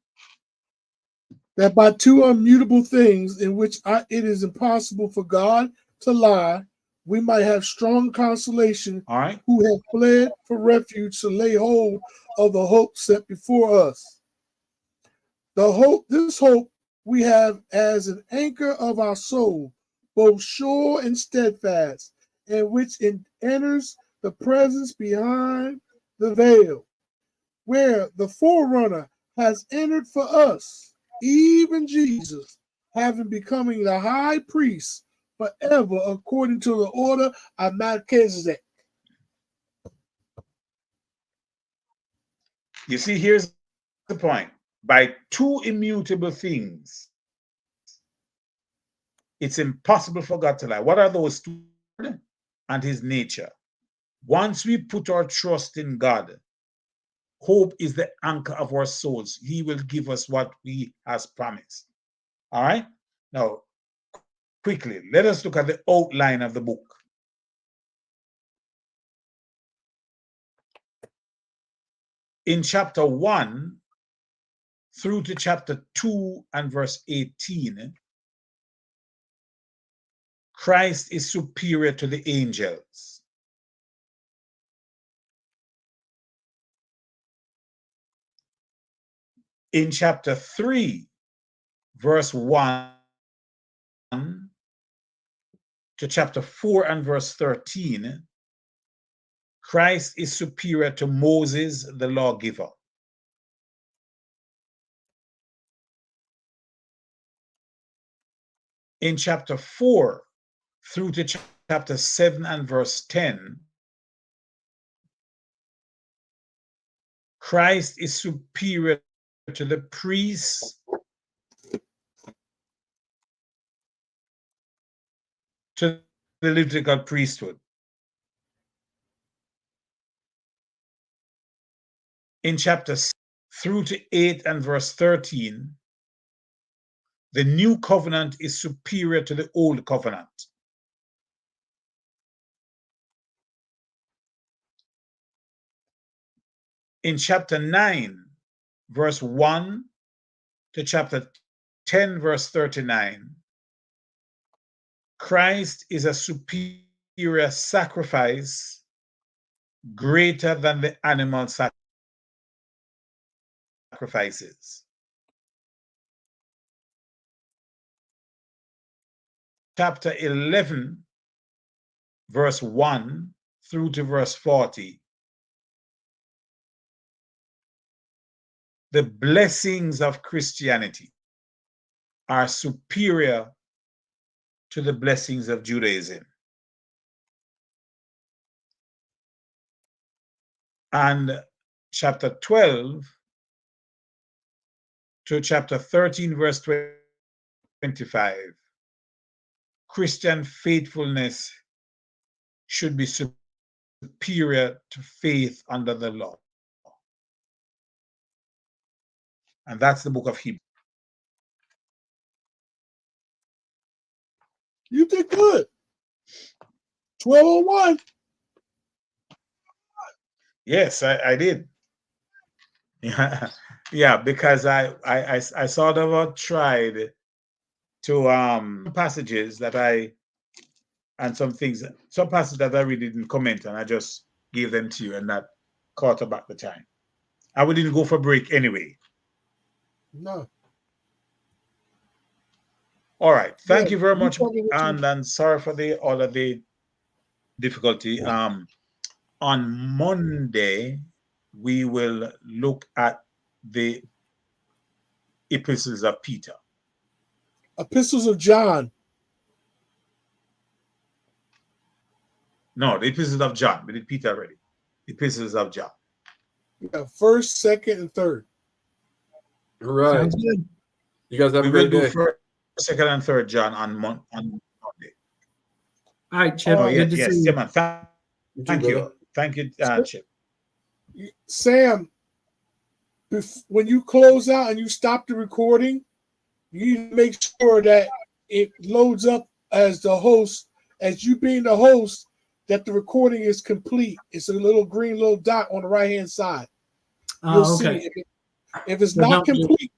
that by two immutable things in which it is impossible for God to lie, we might have strong consolation
All right.
who have fled for refuge to lay hold of the hope set before us. This hope we have as an anchor of our soul, both sure and steadfast, and which enters the presence behind the veil, where the forerunner has entered for us, even Jesus, having becoming the high priest forever according to the order of Melchizedek.
You see, here's the point. By two immutable things, it's impossible for God to lie. What are those two? And his nature. Once we put our trust in God, hope is the anchor of our souls. He will give us what he has promised. All right? Now, quickly, let us look at the outline of the book. In chapter 1 through to chapter 2 and verse 18, Christ is superior to the angels. In chapter 3, verse 1 to chapter 4 and verse 13, Christ is superior to Moses, the lawgiver. In chapter 4 through to chapter 7 and verse 10, Christ is superior to the priests, to the Levitical priesthood. In chapter 6 through to 8 and verse 13, the new covenant is superior to the old covenant. In chapter 9, verse 1 to chapter 10, verse 39, Christ is a superior sacrifice greater than the animal sacrifices. Chapter 11, verse 1 through to verse 40, the blessings of Christianity are superior to the blessings of Judaism. And chapter 12 to chapter 13, verse 25, Christian faithfulness should be superior to faith under the law. And that's the book of Hebrews.
You did good. 1201.
Yes, I did. Yeah, yeah, because I sort of tried to passages that some passages that I really didn't comment on. I just gave them to you and that caught up at the time. And we didn't go for break anyway.
No.
All right. Thank
Yeah,
you very much.
probably what you-
And sorry for all of the difficulty. On Monday, we will look at the epistles of Peter.
Epistles of John.
No, the epistles of John. We did Peter already. The epistles of John.
Yeah, first, second, and third.
All right.
Sounds good.
You guys have
We
a great
will do
day.
first, second, and third John on Monday.
All right, Chip.
Oh,
Oh, yeah,
Good to
yes,
see
yeah,
you.
man.
You too,
Thank
brother.
you. Thank you, Chip.
Sam, when you close out and you stop the recording, you need to make sure that it loads up as the host, as you being the host, that the recording is complete. It's a little dot on the right hand side. You'll
Oh, okay.
see if it's
So
not
don't do-
complete.